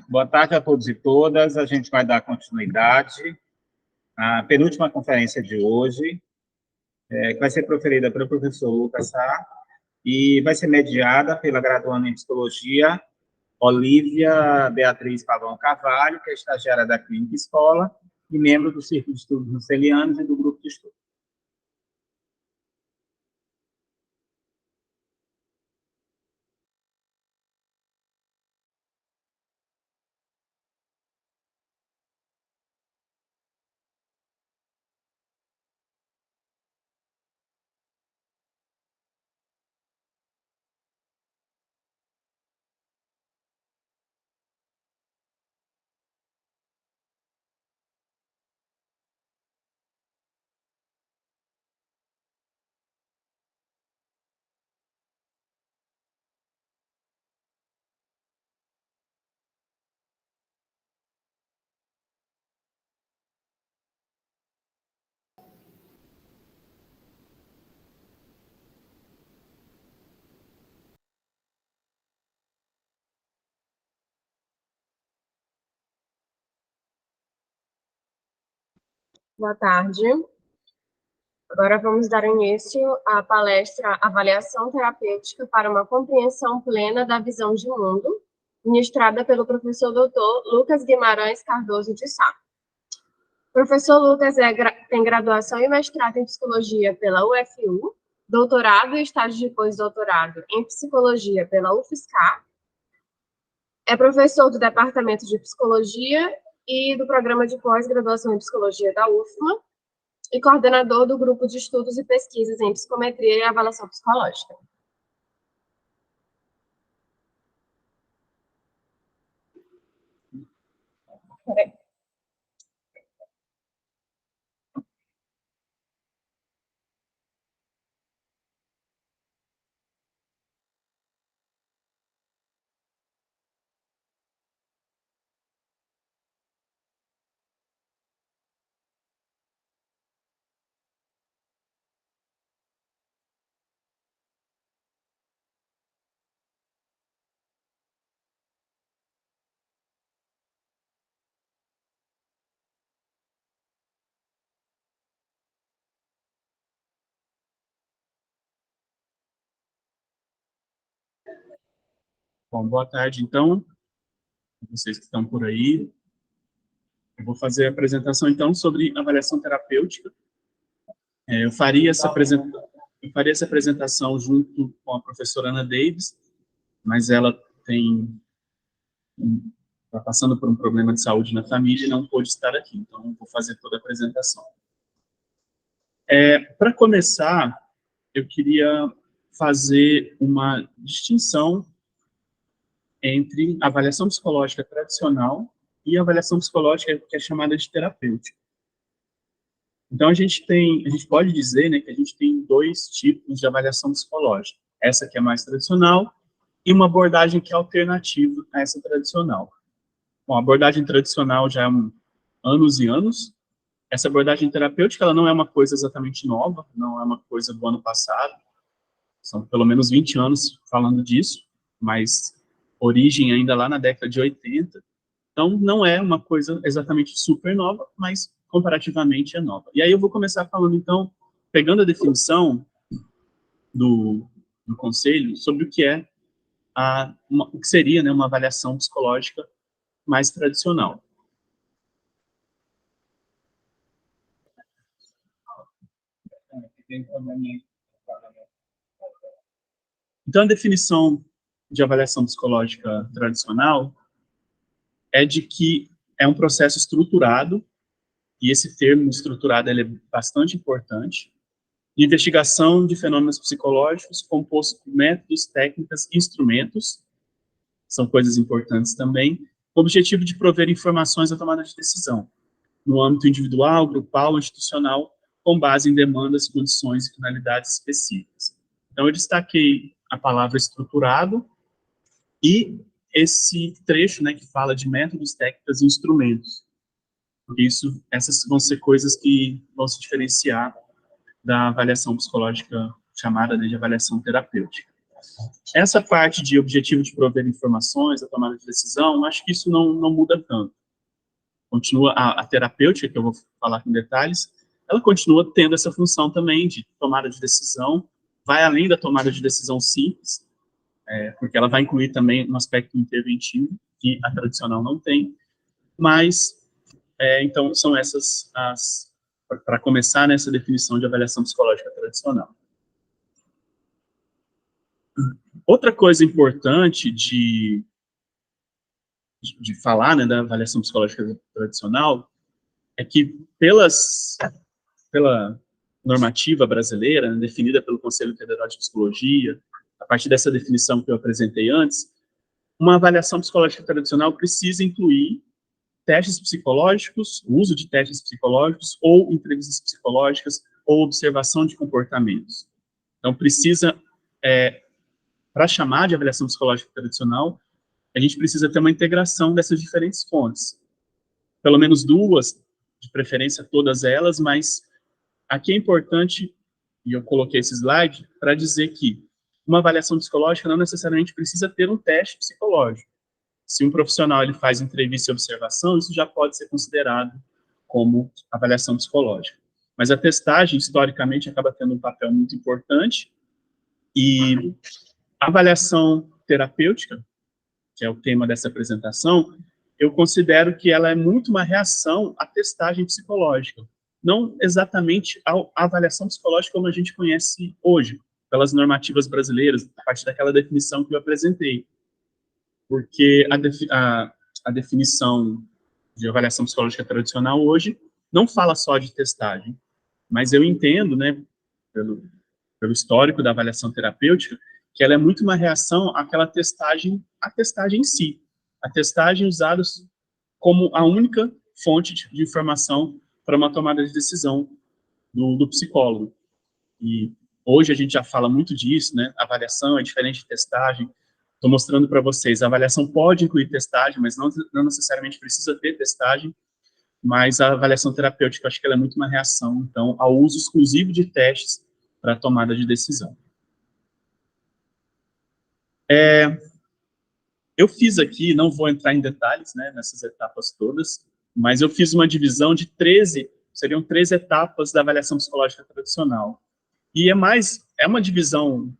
Boa tarde a todos e todas. A gente vai dar continuidade à penúltima conferência de hoje, que vai ser proferida pelo professor Lucas Sá e vai ser mediada pela graduanda em Psicologia, Olívia Beatriz Pavão Carvalho, que é estagiária da Clínica Escola e membro do Círculo de Estudos Nucelianos e do Grupo de Estudo. Boa tarde. Agora vamos dar início à palestra Avaliação Terapêutica para uma Compreensão Plena da Visão de Mundo, ministrada pelo professor Dr. Lucas Guimarães Cardoso de Sá. O professor Lucas tem graduação e mestrado em Psicologia pela UFU, doutorado e estágio de pós-doutorado em Psicologia pela UFSCar, é professor do Departamento de Psicologia e do Programa de Pós-Graduação em Psicologia da UFMA, e coordenador do Grupo de Estudos e Pesquisas em Psicometria e Avaliação Psicológica. Bom, boa tarde, então, vocês que estão por aí. Eu vou fazer a apresentação, então, sobre avaliação terapêutica. Eu faria essa apresentação junto com a professora Ana Davis, mas ela está passando por um problema de saúde na família e não pôde estar aqui, então eu vou fazer toda a apresentação. Para começar, eu queria fazer uma distinção entre avaliação psicológica tradicional e avaliação psicológica que é chamada de terapêutica. Então, a gente pode dizer, né, que a gente tem dois tipos de avaliação psicológica. Essa que é mais tradicional e uma abordagem que é alternativa a essa tradicional. Bom, a abordagem tradicional já há anos e anos. Essa abordagem terapêutica, ela não é uma coisa exatamente nova, não é uma coisa do ano passado. São pelo menos 20 anos falando disso, mas origem ainda lá na década de 80. Então, não é uma coisa exatamente super nova, mas comparativamente é nova. E aí eu vou começar falando, então, pegando a definição do conselho sobre o que é o que seria, né, uma avaliação psicológica mais tradicional. Então, a definição de avaliação psicológica tradicional é de que é um processo estruturado, e esse termo estruturado ele é bastante importante, de investigação de fenômenos psicológicos composto por métodos, técnicas e instrumentos, são coisas importantes também, com o objetivo de prover informações à tomada de decisão, no âmbito individual, grupal, institucional, com base em demandas, condições e finalidades específicas. Então, eu destaquei a palavra estruturado e esse trecho, né, que fala de métodos, técnicas e instrumentos. Porque essas vão ser coisas que vão se diferenciar da avaliação psicológica chamada de avaliação terapêutica. Essa parte de objetivo de prover informações, a tomada de decisão, acho que isso não muda tanto. Continua a terapêutica, que eu vou falar com detalhes, ela continua tendo essa função também de tomada de decisão, vai além da tomada de decisão simples, porque ela vai incluir também um aspecto interventivo, que a tradicional não tem, mas, então, são essas para começar nessa definição de avaliação psicológica tradicional. Outra coisa importante de falar, né, da avaliação psicológica tradicional é que pela normativa brasileira, né, definida pelo Conselho Federal de Psicologia, a partir dessa definição que eu apresentei antes, uma avaliação psicológica tradicional precisa incluir testes psicológicos, o uso de testes psicológicos, ou entrevistas psicológicas, ou observação de comportamentos. Então, precisa, para chamar de avaliação psicológica tradicional, a gente precisa ter uma integração dessas diferentes fontes. Pelo menos duas, de preferência todas elas, mas aqui é importante, e eu coloquei esse slide, para dizer que uma avaliação psicológica não necessariamente precisa ter um teste psicológico. Se um profissional ele faz entrevista e observação, isso já pode ser considerado como avaliação psicológica. Mas a testagem, historicamente, acaba tendo um papel muito importante, e a avaliação terapêutica, que é o tema dessa apresentação, eu considero que ela é muito uma reação à testagem psicológica, não exatamente à avaliação psicológica como a gente conhece hoje, pelas normativas brasileiras, a partir daquela definição que eu apresentei. Porque a definição de avaliação psicológica tradicional hoje não fala só de testagem, mas eu entendo, né, pelo histórico da avaliação terapêutica, que ela é muito uma reação àquela testagem, a testagem em si. A testagem usada como a única fonte de informação para uma tomada de decisão do psicólogo. E hoje a gente já fala muito disso, né? A avaliação é diferente de testagem. Estou mostrando para vocês, a avaliação pode incluir testagem, mas não necessariamente precisa ter testagem, mas a avaliação terapêutica, acho que ela é muito uma reação, então, ao uso exclusivo de testes para a tomada de decisão. Eu fiz aqui, não vou entrar em detalhes, né, nessas etapas todas, mas eu fiz uma divisão de 13, seriam 13 etapas da avaliação psicológica tradicional. E é uma divisão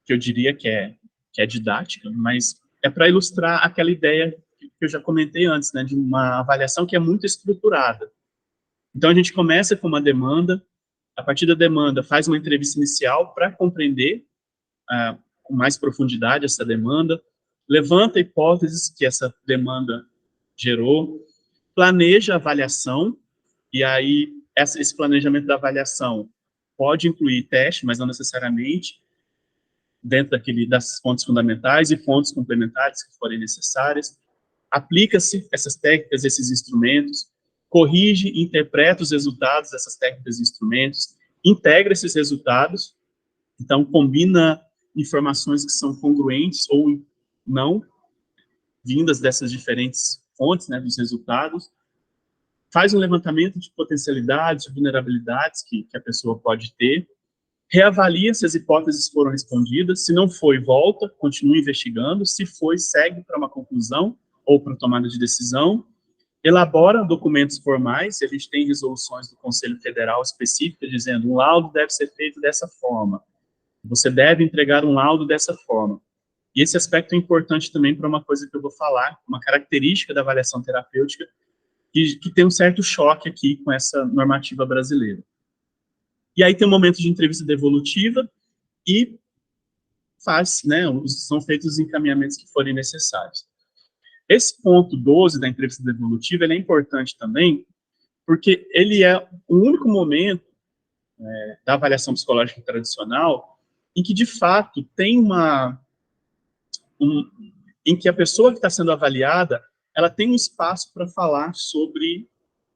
que eu diria que é didática, mas é para ilustrar aquela ideia que eu já comentei antes, né, de uma avaliação que é muito estruturada. Então, a gente começa com uma demanda, a partir da demanda faz uma entrevista inicial para compreender com mais profundidade essa demanda, levanta hipóteses que essa demanda gerou, planeja a avaliação, e aí esse planejamento da avaliação pode incluir teste, mas não necessariamente, dentro das fontes fundamentais e fontes complementares que forem necessárias. Aplica-se essas técnicas, esses instrumentos, corrige e interpreta os resultados dessas técnicas e instrumentos, integra esses resultados, então combina informações que são congruentes ou não, vindas dessas diferentes fontes, né, dos resultados, faz um levantamento de potencialidades, de vulnerabilidades que a pessoa pode ter, reavalia se as hipóteses foram respondidas, se não foi, volta, continua investigando, se foi, segue para uma conclusão ou para tomada de decisão, elabora documentos formais, se a gente tem resoluções do Conselho Federal específicas dizendo um laudo deve ser feito dessa forma, você deve entregar um laudo dessa forma. E esse aspecto é importante também para uma coisa que eu vou falar, uma característica da avaliação terapêutica, que tem um certo choque aqui com essa normativa brasileira. E aí tem um momento de entrevista devolutiva e são feitos os encaminhamentos que forem necessários. Esse ponto 12 da entrevista devolutiva, ele é importante também, porque ele é o único momento da avaliação psicológica tradicional em que, de fato, tem em que a pessoa que está sendo avaliada, ela tem um espaço para falar sobre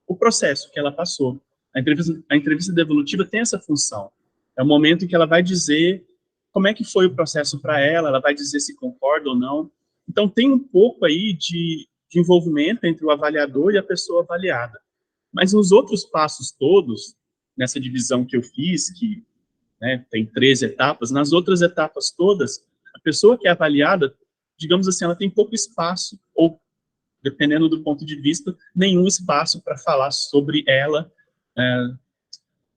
o processo que ela passou. A entrevista devolutiva tem essa função. É o momento em que ela vai dizer como é que foi o processo para ela vai dizer se concorda ou não. Então, tem um pouco aí de envolvimento entre o avaliador e a pessoa avaliada. Mas nos outros passos todos, nessa divisão que eu fiz, que né, tem 13 etapas, nas outras etapas todas, a pessoa que é avaliada, digamos assim, ela tem pouco espaço, ou, dependendo do ponto de vista, nenhum espaço para falar sobre ela,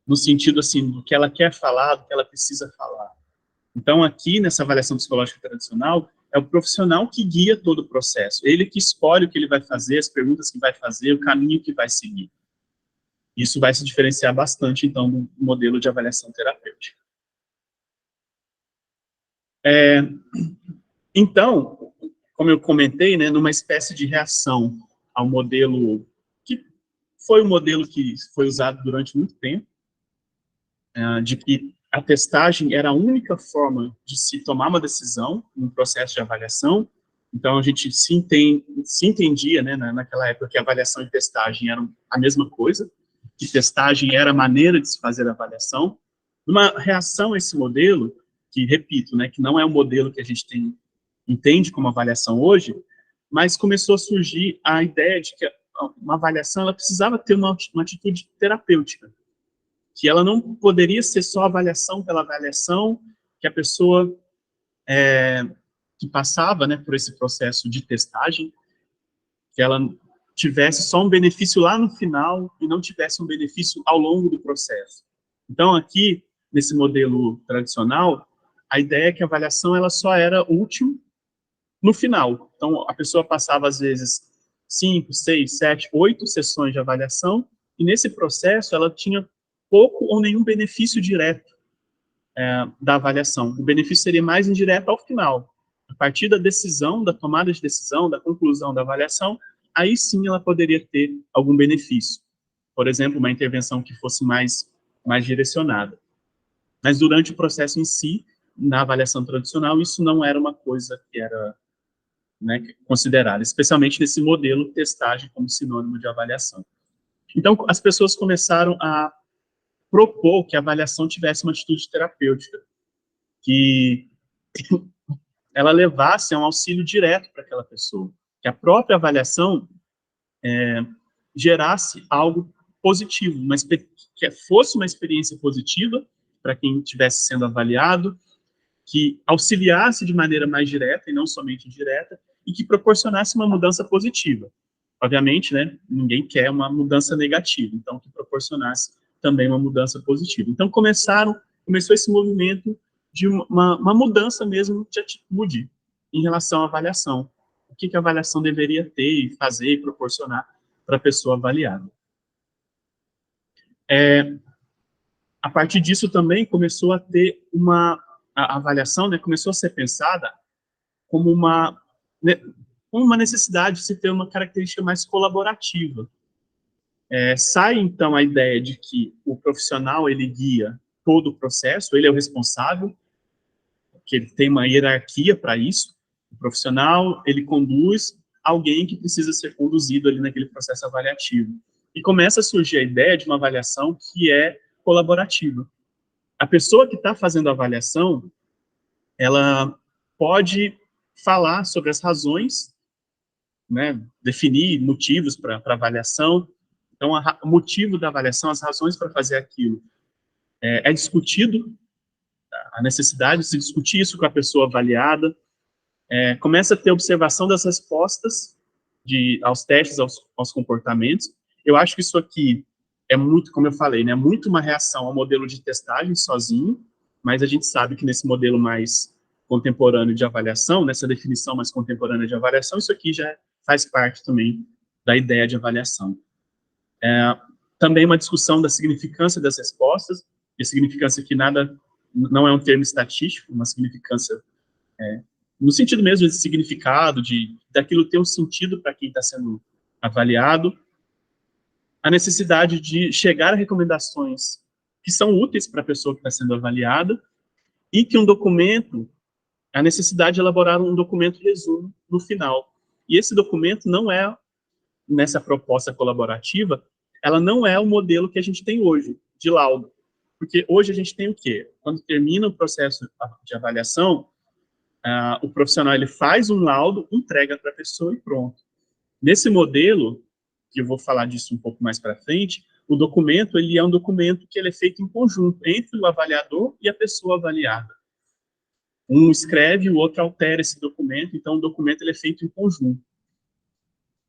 no sentido, assim, do que ela quer falar, do que ela precisa falar. Então, aqui, nessa avaliação psicológica tradicional, é o profissional que guia todo o processo, ele que escolhe o que ele vai fazer, as perguntas que vai fazer, o caminho que vai seguir. Isso vai se diferenciar bastante, então, do modelo de avaliação terapêutica. Então, como eu comentei, né, numa espécie de reação ao modelo, que foi um modelo que foi usado durante muito tempo, de que a testagem era a única forma de se tomar uma decisão no processo de avaliação. Então, a gente se entendia, né, naquela época, que avaliação e testagem eram a mesma coisa, que testagem era a maneira de se fazer a avaliação. Uma reação a esse modelo, que, repito, né, que não é o modelo que a gente entende como avaliação hoje, mas começou a surgir a ideia de que uma avaliação ela precisava ter uma atitude terapêutica, que ela não poderia ser só avaliação pela avaliação, que a pessoa que passava, né, por esse processo de testagem, que ela tivesse só um benefício lá no final e não tivesse um benefício ao longo do processo. Então, aqui, nesse modelo tradicional, a ideia é que a avaliação ela só era útil no final. Então, a pessoa passava, às vezes, 5, 6, 7, 8 sessões de avaliação, e nesse processo ela tinha pouco ou nenhum benefício direto da avaliação. O benefício seria mais indireto ao final. A partir da decisão, da tomada de decisão, da conclusão da avaliação, aí sim ela poderia ter algum benefício. Por exemplo, uma intervenção que fosse mais direcionada. Mas durante o processo em si, na avaliação tradicional, isso não era uma coisa que era, né, considerada, especialmente nesse modelo testagem como sinônimo de avaliação. Então, as pessoas começaram a propor que a avaliação tivesse uma atitude terapêutica, que ela levasse a um auxílio direto para aquela pessoa, que a própria avaliação gerasse algo positivo, que fosse uma experiência positiva para quem estivesse sendo avaliado, que auxiliasse de maneira mais direta e não somente indireta, e que proporcionasse uma mudança positiva. Obviamente, né, ninguém quer uma mudança negativa, então que proporcionasse também uma mudança positiva. Então começou esse movimento de uma mudança mesmo de atitude em relação à avaliação. O que a avaliação deveria ter, fazer e proporcionar para a pessoa avaliada. A partir disso também começou a ter a avaliação, né, começou a ser pensada como uma necessidade de se ter uma característica mais colaborativa. Sai, então, a ideia de que o profissional, ele guia todo o processo, ele é o responsável, que ele tem uma hierarquia para isso. O profissional, ele conduz alguém que precisa ser conduzido ali naquele processo avaliativo. E começa a surgir a ideia de uma avaliação que é colaborativa. A pessoa que está fazendo a avaliação, ela pode falar sobre as razões, né, definir motivos para avaliação. Então, o motivo da avaliação, as razões para fazer aquilo, é discutido, a necessidade de se discutir isso com a pessoa avaliada, começa a ter observação das respostas aos testes, aos comportamentos. Eu acho que isso aqui é muito, como eu falei, né, muito uma reação ao modelo de testagem sozinho, mas a gente sabe que nesse modelo mais contemporâneo de avaliação, nessa definição mais contemporânea de avaliação, isso aqui já faz parte também da ideia de avaliação. Também uma discussão da significância das respostas, e significância que não é um termo estatístico, uma significância no sentido mesmo de significado, daquilo ter um sentido para quem está sendo avaliado, a necessidade de chegar a recomendações que são úteis para a pessoa que está sendo avaliada, e que a necessidade de elaborar um documento resumo no final. E esse documento não é, nessa proposta colaborativa, ela não é o modelo que a gente tem hoje, de laudo. Porque hoje a gente tem o quê? Quando termina o processo de avaliação, o profissional ele faz um laudo, entrega para a pessoa e pronto. Nesse modelo, que eu vou falar disso um pouco mais para frente, o documento, ele é um documento que ele é feito em conjunto entre o avaliador e a pessoa avaliada. Um escreve, o outro altera esse documento, então o documento ele é feito em conjunto.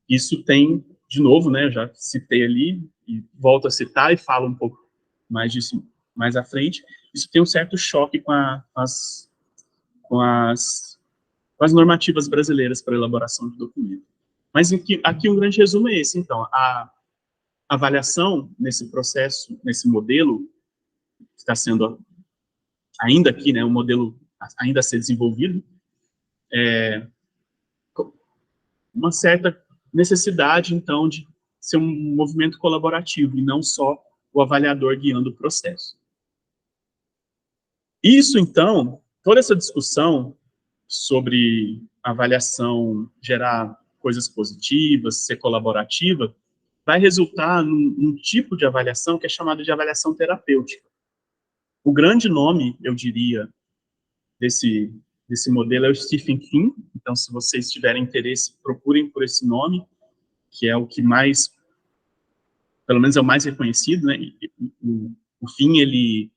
Isso tem, de novo, né, eu já citei ali, e volto a citar e falo um pouco mais disso mais à frente, isso tem um certo choque com as normativas brasileiras para elaboração de documento. Mas aqui um grande resumo é esse, então, a avaliação nesse processo, nesse modelo, que está sendo ainda aqui, né, um modelo ainda a ser desenvolvido, uma certa necessidade, então, de ser um movimento colaborativo e não só o avaliador guiando o processo. Isso, então, toda essa discussão sobre avaliação gerar coisas positivas, ser colaborativa, vai resultar num tipo de avaliação que é chamado de avaliação terapêutica. O grande nome, eu diria, desse modelo é o Stephen Finn. Então, se vocês tiverem interesse, procurem por esse nome, que é o que mais, pelo menos é o mais reconhecido, né? O Finn, ele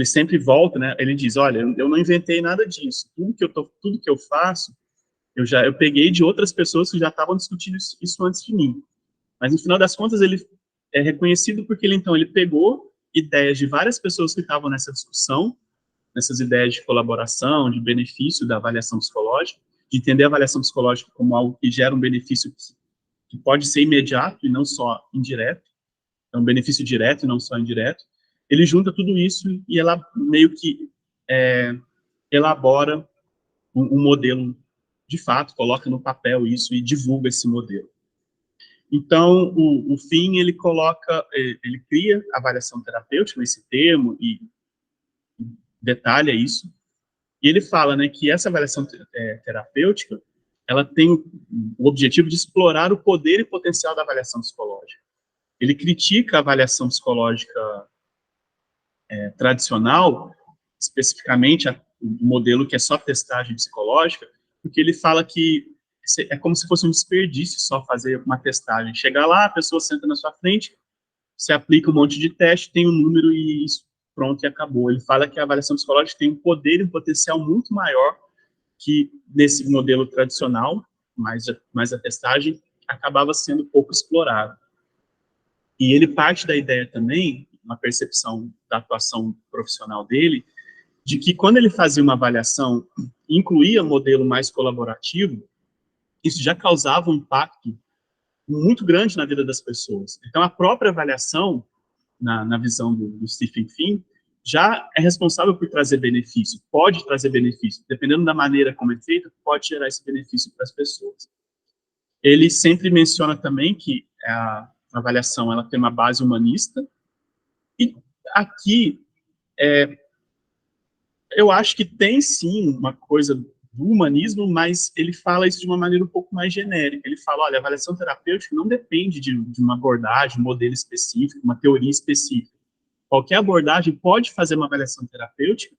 sempre volta, né? Ele diz, olha, eu não inventei nada disso. Tudo que eu faço, eu peguei de outras pessoas que já estavam discutindo isso antes de mim. Mas, no final das contas, ele é reconhecido porque ele pegou ideias de várias pessoas que estavam nessa discussão, nessas ideias de colaboração, de benefício da avaliação psicológica, de entender a avaliação psicológica como algo que gera um benefício que pode ser imediato e não só indireto, é um benefício direto e não só indireto. Ele junta tudo isso e ela meio que elabora um modelo de fato, coloca no papel isso e divulga esse modelo. Então, o Finn, ele cria a avaliação terapêutica, esse termo, e detalha isso, e ele fala, né, que essa avaliação terapêutica, ela tem o objetivo de explorar o poder e potencial da avaliação psicológica. Ele critica a avaliação psicológica tradicional, especificamente o modelo que é só testagem psicológica, porque ele fala que é como se fosse um desperdício só fazer uma testagem. Chegar lá, a pessoa senta na sua frente, você aplica um monte de teste, tem um número e isso, pronto, e acabou. Ele fala que a avaliação psicológica tem um poder e um potencial muito maior que nesse modelo tradicional, mas a testagem acabava sendo pouco explorada. E ele parte da ideia também, uma percepção da atuação profissional dele, de que quando ele fazia uma avaliação, incluía um modelo mais colaborativo, isso já causava um impacto muito grande na vida das pessoas. Então, a própria avaliação, na visão do Stephen Finn, já é responsável por trazer benefício, pode trazer benefício, dependendo da maneira como é feita, pode gerar esse benefício para as pessoas. Ele sempre menciona também que a avaliação ela tem uma base humanista, e aqui eu acho que tem sim uma coisa do humanismo, mas ele fala isso de uma maneira um pouco mais genérica. Ele fala, olha, a avaliação terapêutica não depende de uma abordagem, um modelo específico, uma teoria específica. Qualquer abordagem pode fazer uma avaliação terapêutica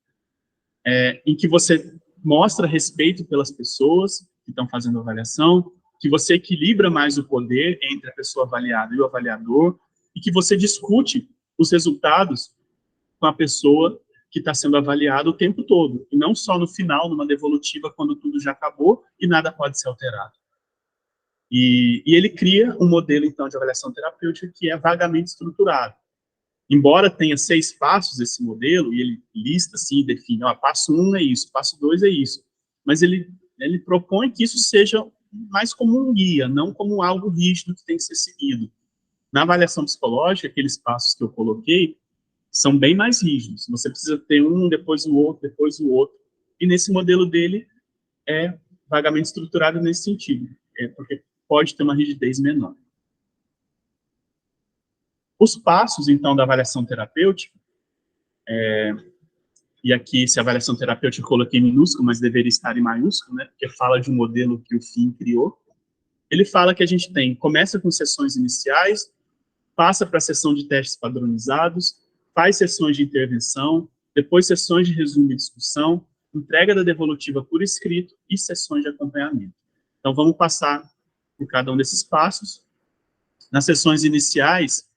em que você mostra respeito pelas pessoas que estão fazendo a avaliação, que você equilibra mais o poder entre a pessoa avaliada e o avaliador, e que você discute os resultados com a pessoa que está sendo avaliado o tempo todo, e não só no final, numa devolutiva, quando tudo já acabou e nada pode ser alterado. E ele cria um modelo, então, de avaliação terapêutica que é vagamente estruturado. Embora tenha 6 passos esse modelo, e ele lista, assim, define, passo 1 é isso, passo 2 é isso, mas ele propõe que isso seja mais como um guia, não como algo rígido que tem que ser seguido. Na avaliação psicológica, aqueles passos que eu coloquei, são bem mais rígidos. Você precisa ter um, depois o outro, depois o outro. E nesse modelo dele é vagamente estruturado nesse sentido, porque pode ter uma rigidez menor. Os passos, então, da avaliação terapêutica, e aqui, se a avaliação terapêutica eu coloquei em minúsculo, mas deveria estar em maiúsculo, né, porque fala de um modelo que o Finn criou. Ele fala que a gente começa com sessões iniciais, passa para a sessão de testes padronizados, faz sessões de intervenção, depois sessões de resumo e discussão, entrega da devolutiva por escrito e sessões de acompanhamento. Então, vamos passar por cada um desses passos. Nas sessões iniciais,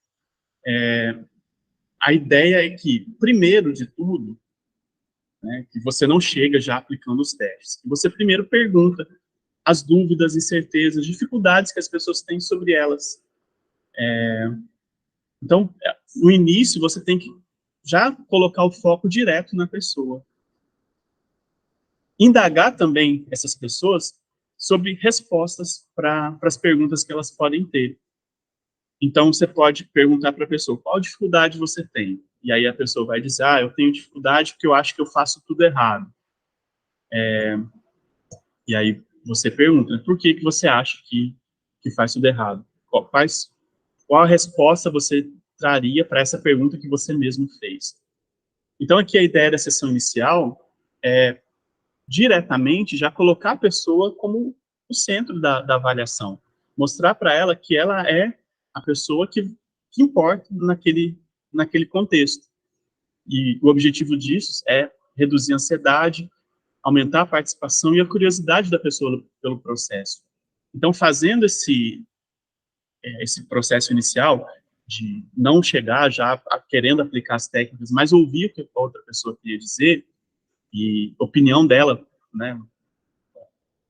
a ideia é que, primeiro de tudo, né, que você não chega já aplicando os testes, que você primeiro pergunta as dúvidas, incertezas, dificuldades que as pessoas têm sobre elas. Então, no início, você tem que já colocar o foco direto na pessoa. Indagar também essas pessoas sobre respostas para as perguntas que elas podem ter. Então, você pode perguntar para a pessoa, qual dificuldade você tem? E aí a pessoa vai dizer, eu tenho dificuldade porque eu acho que eu faço tudo errado. E aí você pergunta, por que você acha que faz tudo errado? Qual a resposta você traria para essa pergunta que você mesmo fez? Então, aqui a ideia da sessão inicial é diretamente já colocar a pessoa como o centro da avaliação. Mostrar para ela que ela é a pessoa que importa naquele contexto. E o objetivo disso é reduzir a ansiedade, aumentar a participação e a curiosidade da pessoa pelo processo. Então, fazendo esse processo inicial, de não chegar já querendo aplicar as técnicas, mas ouvir o que a outra pessoa queria dizer, e opinião dela, né,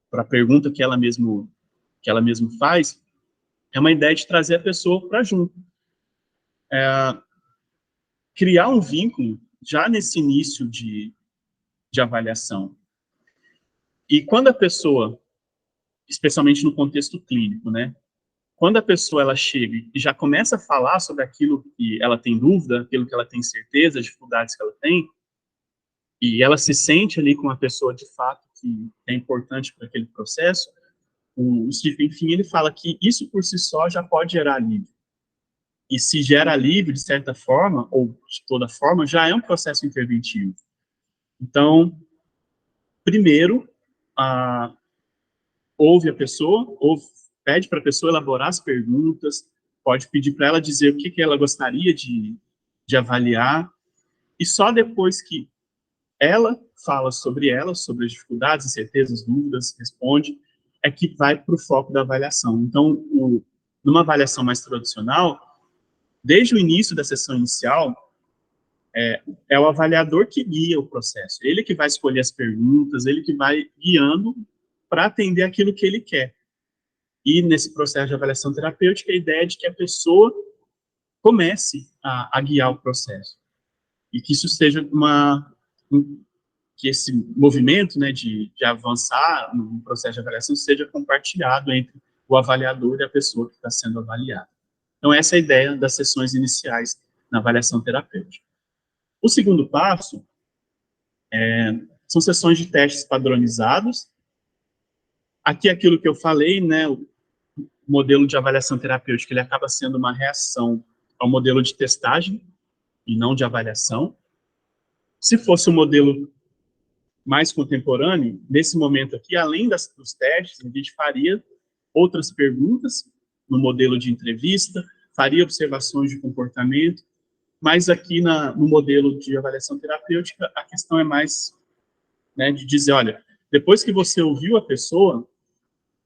para a pergunta que ela mesmo faz, é uma ideia de trazer a pessoa para junto. Criar um vínculo já nesse início de avaliação. E quando a pessoa, especialmente no contexto clínico, né, quando a pessoa ela chega e já começa a falar sobre aquilo que ela tem dúvida, aquilo que ela tem certeza, as dificuldades que ela tem, e ela se sente ali com uma pessoa de fato que é importante para aquele processo, o Stephen Finn ele fala que isso por si só já pode gerar alívio. E se gera alívio de certa forma, ou de toda forma, já é um processo interventivo. Então, primeiro, ouve a pessoa, pede para a pessoa elaborar as perguntas, pode pedir para ela dizer o que ela gostaria de avaliar, e só depois que ela fala sobre as dificuldades, incertezas, dúvidas, responde, é que vai para o foco da avaliação. Então, numa avaliação mais tradicional, desde o início da sessão inicial, é o avaliador que guia o processo. Ele que vai escolher as perguntas, ele que vai guiando para atender aquilo que ele quer. E nesse processo de avaliação terapêutica, a ideia é de que a pessoa comece a guiar o processo. E que isso seja que esse movimento, né, de avançar no processo de avaliação seja compartilhado entre o avaliador e a pessoa que está sendo avaliada. Então, essa é a ideia das sessões iniciais na avaliação terapêutica. O segundo passo são sessões de testes padronizados. Aqui, aquilo que eu falei, né, o modelo de avaliação terapêutica, ele acaba sendo uma reação ao modelo de testagem e não de avaliação. Se fosse um modelo mais contemporâneo, nesse momento aqui, além dos testes, a gente faria outras perguntas no modelo de entrevista, faria observações de comportamento, mas aqui no modelo de avaliação terapêutica, a questão é mais, né, de dizer, olha, depois que você ouviu a pessoa,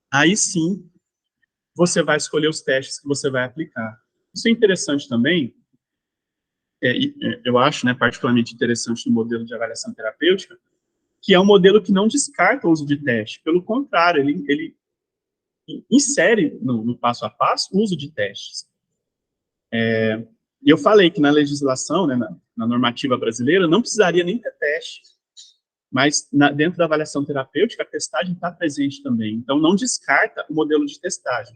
aí sim você vai escolher os testes que você vai aplicar. Isso é interessante também, eu acho, né, particularmente interessante no modelo de avaliação terapêutica, que é um modelo que não descarta o uso de teste. Pelo contrário, ele insere no passo a passo o uso de testes. E eu falei que na legislação, né, na normativa brasileira, não precisaria nem ter teste. Mas dentro da avaliação terapêutica, a testagem está presente também. Então, não descarta o modelo de testagem.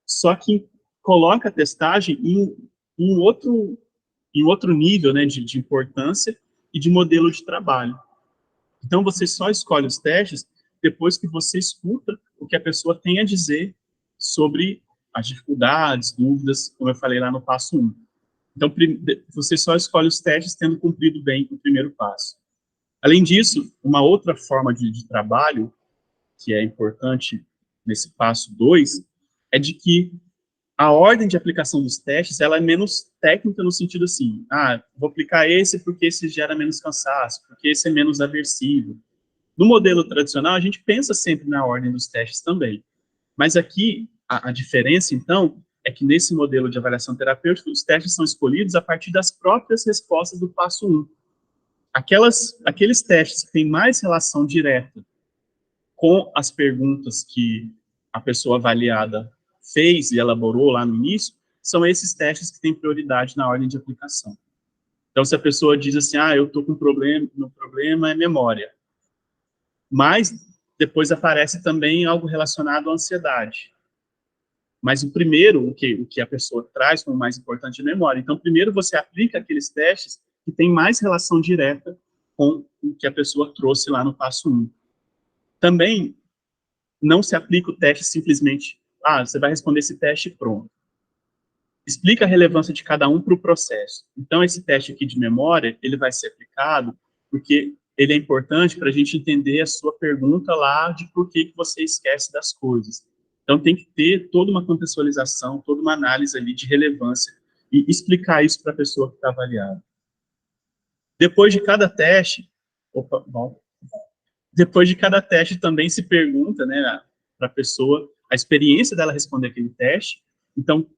Só que coloca a testagem em outro nível, né, de importância e de modelo de trabalho. Então, você só escolhe os testes depois que você escuta o que a pessoa tem a dizer sobre as dificuldades, dúvidas, como eu falei lá no passo 1. Então, você só escolhe os testes tendo cumprido bem o primeiro passo. Além disso, uma outra forma de trabalho, que é importante nesse passo 2, é de que a ordem de aplicação dos testes, ela é menos técnica no sentido assim, vou aplicar esse porque esse gera menos cansaço, porque esse é menos aversivo. No modelo tradicional, a gente pensa sempre na ordem dos testes também. Mas aqui, a diferença, então, é que nesse modelo de avaliação terapêutica, os testes são escolhidos a partir das próprias respostas do passo 1. Aqueles testes que têm mais relação direta com as perguntas que a pessoa avaliada fez e elaborou lá no início, são esses testes que têm prioridade na ordem de aplicação. Então, se a pessoa diz assim, eu estou com problema, meu problema é memória, mas depois aparece também algo relacionado à ansiedade. Mas o primeiro, o que a pessoa traz como mais importante é a memória. Então, primeiro você aplica aqueles testes que têm mais relação direta com o que a pessoa trouxe lá no passo 1. Também não se aplica o teste simplesmente, você vai responder esse teste e pronto. Explica a relevância de cada um para o processo. Então, esse teste aqui de memória, ele vai ser aplicado porque ele é importante para a gente entender a sua pergunta lá de por que você esquece das coisas. Então, tem que ter toda uma contextualização, toda uma análise ali de relevância e explicar isso para a pessoa que está avaliada. Depois de cada teste, também se pergunta, né, para a pessoa a experiência dela responder aquele teste. Então,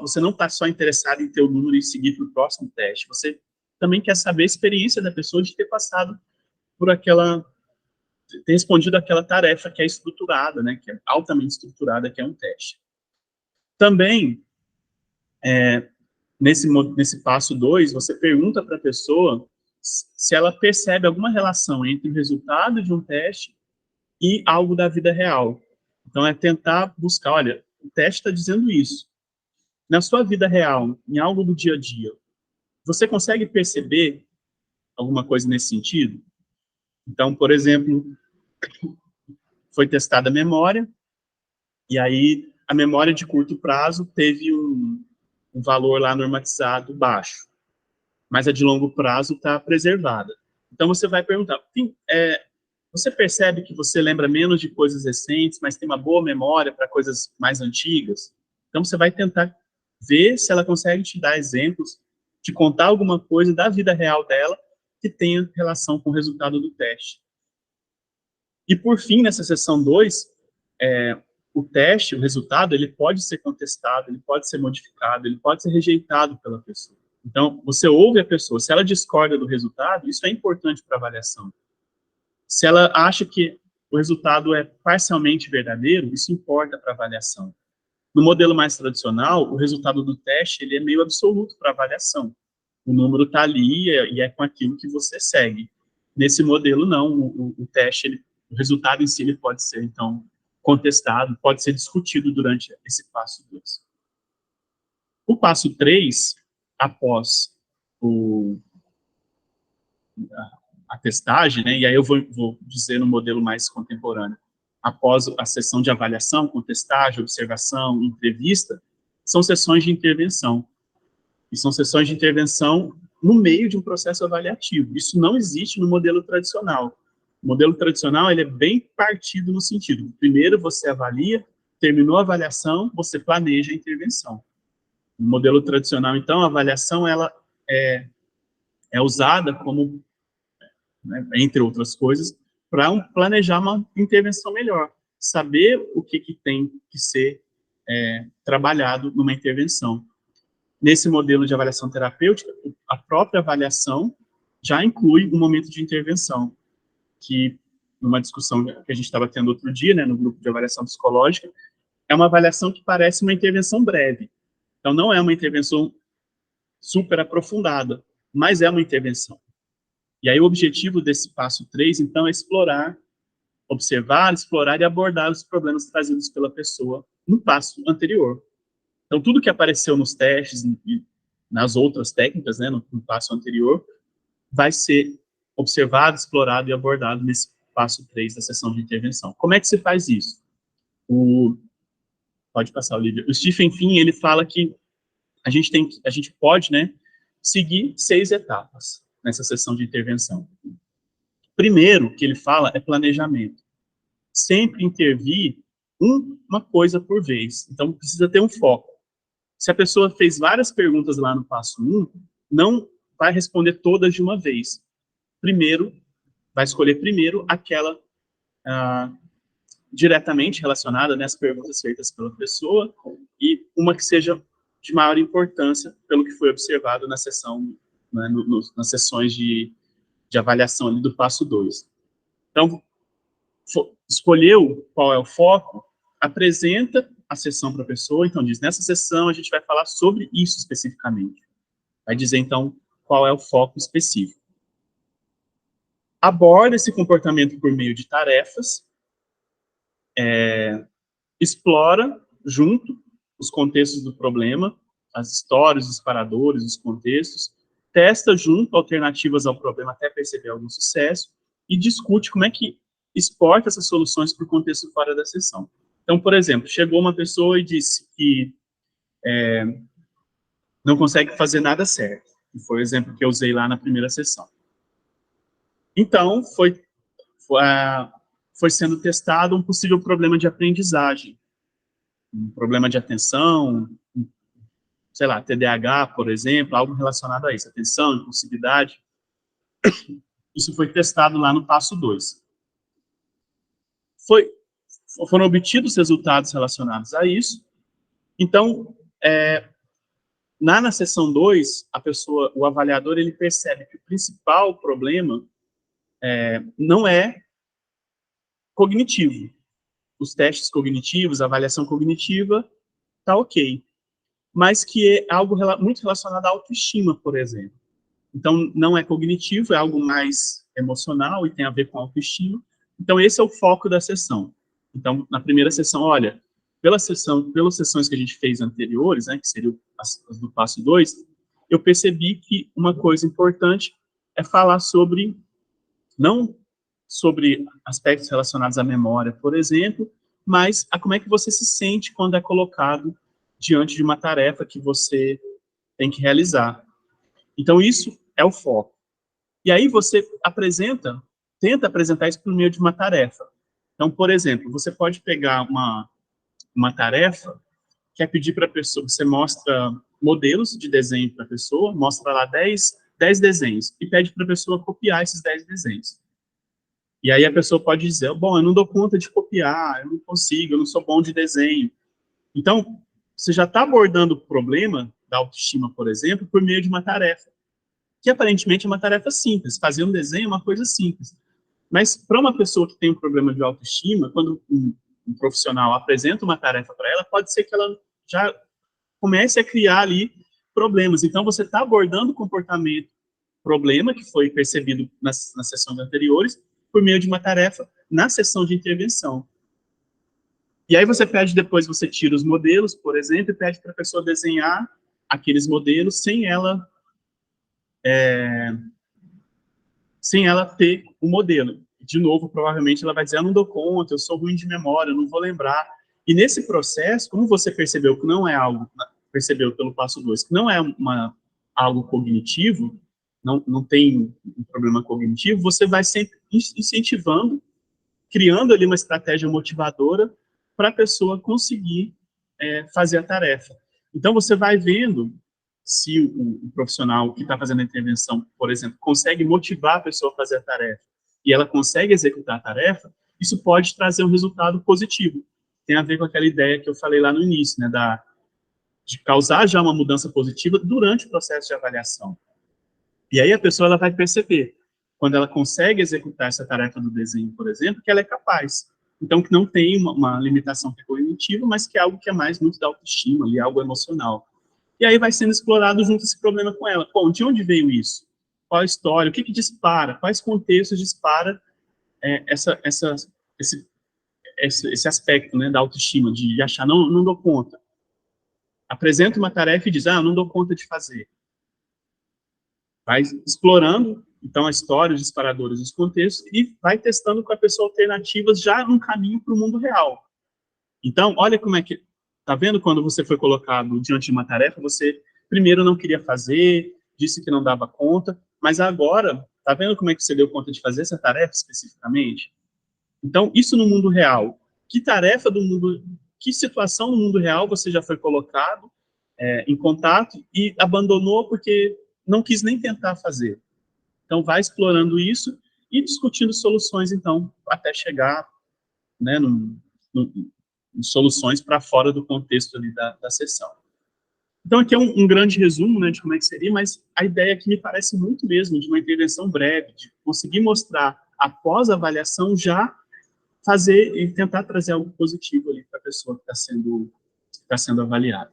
você não está só interessado em ter o número e seguir para o próximo teste. Você também quer saber a experiência da pessoa de ter passado por ter respondido aquela tarefa que é estruturada, né, que é altamente estruturada, que é um teste. Também, nesse passo 2, você pergunta para a pessoa se ela percebe alguma relação entre o resultado de um teste e algo da vida real. Então, é tentar buscar, olha, o teste está dizendo isso. Na sua vida real, em algo do dia a dia, você consegue perceber alguma coisa nesse sentido? Então, por exemplo, foi testada a memória, e aí a memória de curto prazo teve um valor lá normatizado baixo, mas a de longo prazo está preservada. Então, você vai perguntar, você percebe que você lembra menos de coisas recentes, mas tem uma boa memória para coisas mais antigas? Então, você vai tentar ver se ela consegue te dar exemplos, te contar alguma coisa da vida real dela que tenha relação com o resultado do teste. E, por fim, nessa seção 2, o teste, o resultado, ele pode ser contestado, ele pode ser modificado, ele pode ser rejeitado pela pessoa. Então, você ouve a pessoa. Se ela discorda do resultado, isso é importante para a avaliação. Se ela acha que o resultado é parcialmente verdadeiro, isso importa para a avaliação. No modelo mais tradicional, o resultado do teste ele é meio absoluto para a avaliação. O número está ali e é com aquilo que você segue. Nesse modelo, não. O teste, o resultado em si, ele pode ser, então, contestado, pode ser discutido durante esse passo 2. O passo 3, após a testagem, né, e aí eu vou dizer no modelo mais contemporâneo, após a sessão de avaliação, com testagem, observação, entrevista, são sessões de intervenção. E são sessões de intervenção no meio de um processo avaliativo. Isso não existe no modelo tradicional. O modelo tradicional ele é bem partido no sentido, primeiro você avalia, terminou a avaliação, você planeja a intervenção. No modelo tradicional, então, a avaliação ela é usada como, né, entre outras coisas, para planejar uma intervenção melhor, saber o que tem que ser trabalhado numa intervenção. Nesse modelo de avaliação terapêutica, a própria avaliação já inclui um momento de intervenção, que, numa discussão que a gente estava tendo outro dia, né, no grupo de avaliação psicológica, é uma avaliação que parece uma intervenção breve. Então, não é uma intervenção super aprofundada, mas é uma intervenção. E aí, o objetivo desse passo 3, então, é observar, explorar e abordar os problemas trazidos pela pessoa no passo anterior. Então, tudo que apareceu nos testes e nas outras técnicas, né, no passo anterior, vai ser observado, explorado e abordado nesse passo 3 da sessão de intervenção. Como é que se faz isso? Pode passar, Olivia. O Stephen Finn, ele fala que a gente pode, né, seguir 6 etapas nessa sessão de intervenção. Primeiro, que ele fala, é planejamento. Sempre intervir uma coisa por vez. Então, precisa ter um foco. Se a pessoa fez várias perguntas lá no passo 1, não vai responder todas de uma vez. Vai escolher primeiro aquela diretamente relacionada, né, às perguntas feitas pela pessoa, e uma que seja de maior importância, pelo que foi observado na sessão, né, nas sessões de avaliação ali do passo 2. Então, escolheu qual é o foco, apresenta a sessão para a pessoa, então diz, nessa sessão a gente vai falar sobre isso especificamente. Vai dizer, então, qual é o foco específico. Aborda esse comportamento por meio de tarefas, explora junto os contextos do problema, as histórias, os paradores, os contextos, testa junto alternativas ao problema até perceber algum sucesso e discute como é que exporta essas soluções para o contexto fora da sessão. Então, por exemplo, chegou uma pessoa e disse que não consegue fazer nada certo. Que foi o exemplo que eu usei lá na primeira sessão. Então, foi sendo testado um possível problema de aprendizagem, um problema de atenção, sei lá, TDAH, por exemplo, algo relacionado a isso, atenção, impulsividade. Isso foi testado lá no passo 2. Foram obtidos resultados relacionados a isso. Então, na sessão 2, o avaliador, ele percebe que o principal problema não é cognitivo. Os testes cognitivos, a avaliação cognitiva, tá ok. Mas que é algo muito relacionado à autoestima, por exemplo. Então, não é cognitivo, é algo mais emocional e tem a ver com autoestima. Então, esse é o foco da sessão. Então, na primeira sessão, olha, pelas sessões que a gente fez anteriores, né, que seriam as do passo 2, eu percebi que uma coisa importante é falar não sobre aspectos relacionados à memória, por exemplo, mas a como é que você se sente quando é colocado diante de uma tarefa que você tem que realizar. Então, isso é o foco. E aí você tenta apresentar isso por meio de uma tarefa. Então, por exemplo, você pode pegar uma tarefa que é pedir para a pessoa, você mostra modelos de desenho para a pessoa, mostra lá 10 desenhos, e pede para a pessoa copiar esses 10 desenhos. E aí a pessoa pode dizer, bom, eu não dou conta de copiar, eu não consigo, eu não sou bom de desenho. Então, você já está abordando o problema da autoestima, por exemplo, por meio de uma tarefa, que aparentemente é uma tarefa simples. Fazer um desenho é uma coisa simples. Mas para uma pessoa que tem um problema de autoestima, quando um profissional apresenta uma tarefa para ela, pode ser que ela já comece a criar ali problemas. Então, você está abordando o comportamento, problema que foi percebido nas sessões anteriores, por meio de uma tarefa na sessão de intervenção. E aí você você tira os modelos, por exemplo, e pede para a pessoa desenhar aqueles modelos sem ela ter o modelo. De novo, provavelmente ela vai dizer, eu não dou conta, eu sou ruim de memória, eu não vou lembrar. E nesse processo, como você percebeu que não é algo, percebeu pelo passo 2, que não é algo cognitivo, não tem um problema cognitivo, você vai sempre incentivando, criando ali uma estratégia motivadora para a pessoa conseguir fazer a tarefa. Então, você vai vendo se o profissional que está fazendo a intervenção, por exemplo, consegue motivar a pessoa a fazer a tarefa e ela consegue executar a tarefa, isso pode trazer um resultado positivo. Tem a ver com aquela ideia que eu falei lá no início, né, de causar já uma mudança positiva durante o processo de avaliação. E aí a pessoa ela vai perceber, quando ela consegue executar essa tarefa do desenho, por exemplo, que ela é capaz. Então, que não tem uma limitação cognitiva, mas que é algo que é mais muito da autoestima, ali, algo emocional. E aí vai sendo explorado junto esse problema com ela. Bom, de onde veio isso? Qual a história? O que dispara? Quais contextos dispara esse aspecto, né, da autoestima, de achar, não dou conta. Apresenta uma tarefa e diz, não dou conta de fazer. Vai explorando, então, a história, os disparadores, os contextos, e vai testando com a pessoa alternativas já num caminho para o mundo real. Então, olha como é que... Tá vendo quando você foi colocado diante de uma tarefa, você primeiro não queria fazer, disse que não dava conta, mas agora, tá vendo como é que você deu conta de fazer essa tarefa especificamente? Então, isso no mundo real. Que situação no mundo real você já foi colocado em contato e abandonou porque não quis nem tentar fazer? Então, vai explorando isso e discutindo soluções, então, até chegar, né, soluções para fora do contexto ali da sessão. Então, aqui é um grande resumo, né, de como é que seria, mas a ideia aqui me parece muito mesmo de uma intervenção breve, de conseguir mostrar, após a avaliação, já fazer e tentar trazer algo positivo ali para a pessoa que está sendo avaliada.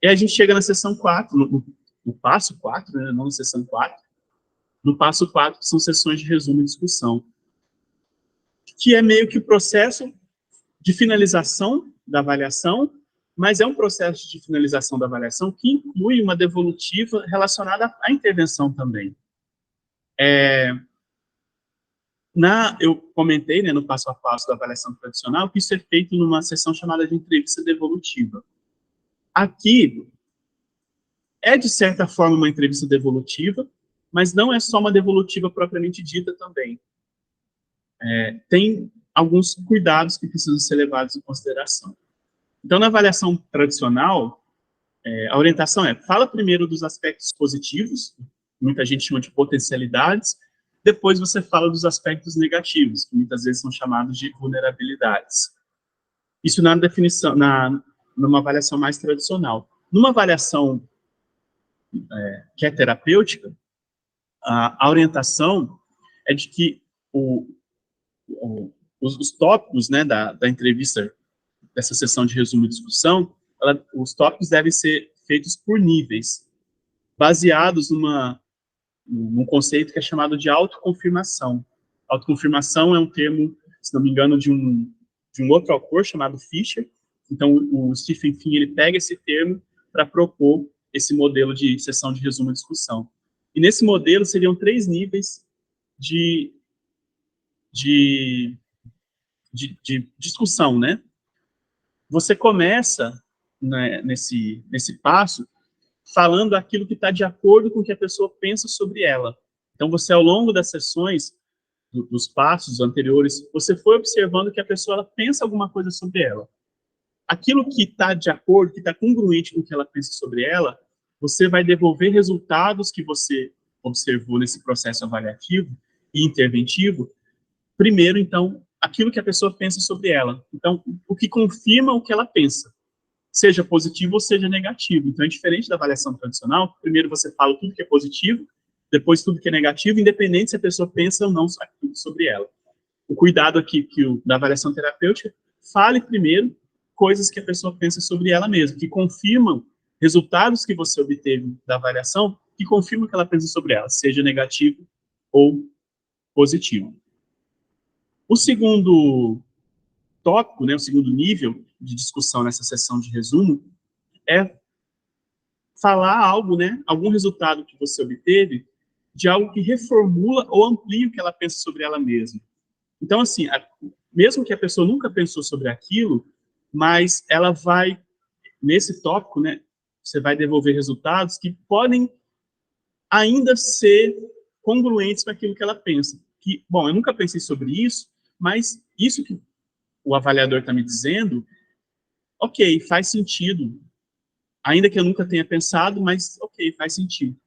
E aí a gente chega na sessão 4, no passo 4, né, não na sessão 4. No passo 4, são sessões de resumo e discussão, que é meio que o processo de finalização da avaliação, mas é um processo de finalização da avaliação que inclui uma devolutiva relacionada à intervenção também. Eu comentei, né, no passo a passo da avaliação tradicional, que isso é feito numa sessão chamada de entrevista devolutiva. Aqui, é de certa forma uma entrevista devolutiva, mas não é só uma devolutiva propriamente dita também. Tem alguns cuidados que precisam ser levados em consideração. Então, na avaliação tradicional, a orientação fala primeiro dos aspectos positivos, muita gente chama de potencialidades, depois você fala dos aspectos negativos, que muitas vezes são chamados de vulnerabilidades. Isso na definição, numa avaliação mais tradicional. Numa avaliação que é terapêutica, a orientação é de que os tópicos, né, da entrevista, dessa sessão de resumo e discussão, os tópicos devem ser feitos por níveis, baseados num conceito que é chamado de autoconfirmação. Autoconfirmação é um termo, se não me engano, de um outro autor chamado Fischer. Então, o Stephen Finn, ele pega esse termo para propor esse modelo de sessão de resumo e discussão. E nesse modelo seriam 3 níveis de discussão, né? Você começa, né, nesse passo falando aquilo que está de acordo com o que a pessoa pensa sobre ela. Então, você, ao longo das sessões, dos passos anteriores, você foi observando que a pessoa ela pensa alguma coisa sobre ela. Aquilo que está de acordo, que está congruente com o que ela pensa sobre ela, você vai devolver resultados que você observou nesse processo avaliativo e interventivo. Primeiro, então, aquilo que a pessoa pensa sobre ela. Então, o que confirma o que ela pensa, seja positivo ou seja negativo. Então, é diferente da avaliação tradicional. Primeiro você fala tudo que é positivo, depois tudo que é negativo, independente se a pessoa pensa ou não sobre ela. O cuidado aqui da avaliação terapêutica, fale primeiro coisas que a pessoa pensa sobre ela mesma, que confirmam resultados que você obteve da avaliação, que confirmam que ela pensa sobre ela, seja negativo ou positivo. O segundo tópico, né, o segundo nível de discussão nessa sessão de resumo, é falar algo, né, algum resultado que você obteve, de algo que reformula ou amplia o que ela pensa sobre ela mesma. Então, assim, mesmo que a pessoa nunca pensou sobre aquilo, mas ela vai, nesse tópico, né, você vai devolver resultados que podem ainda ser congruentes com aquilo que ela pensa. Que, bom, eu nunca pensei sobre isso, mas isso que o avaliador está me dizendo, ok, faz sentido. Ainda que eu nunca tenha pensado, mas ok, faz sentido.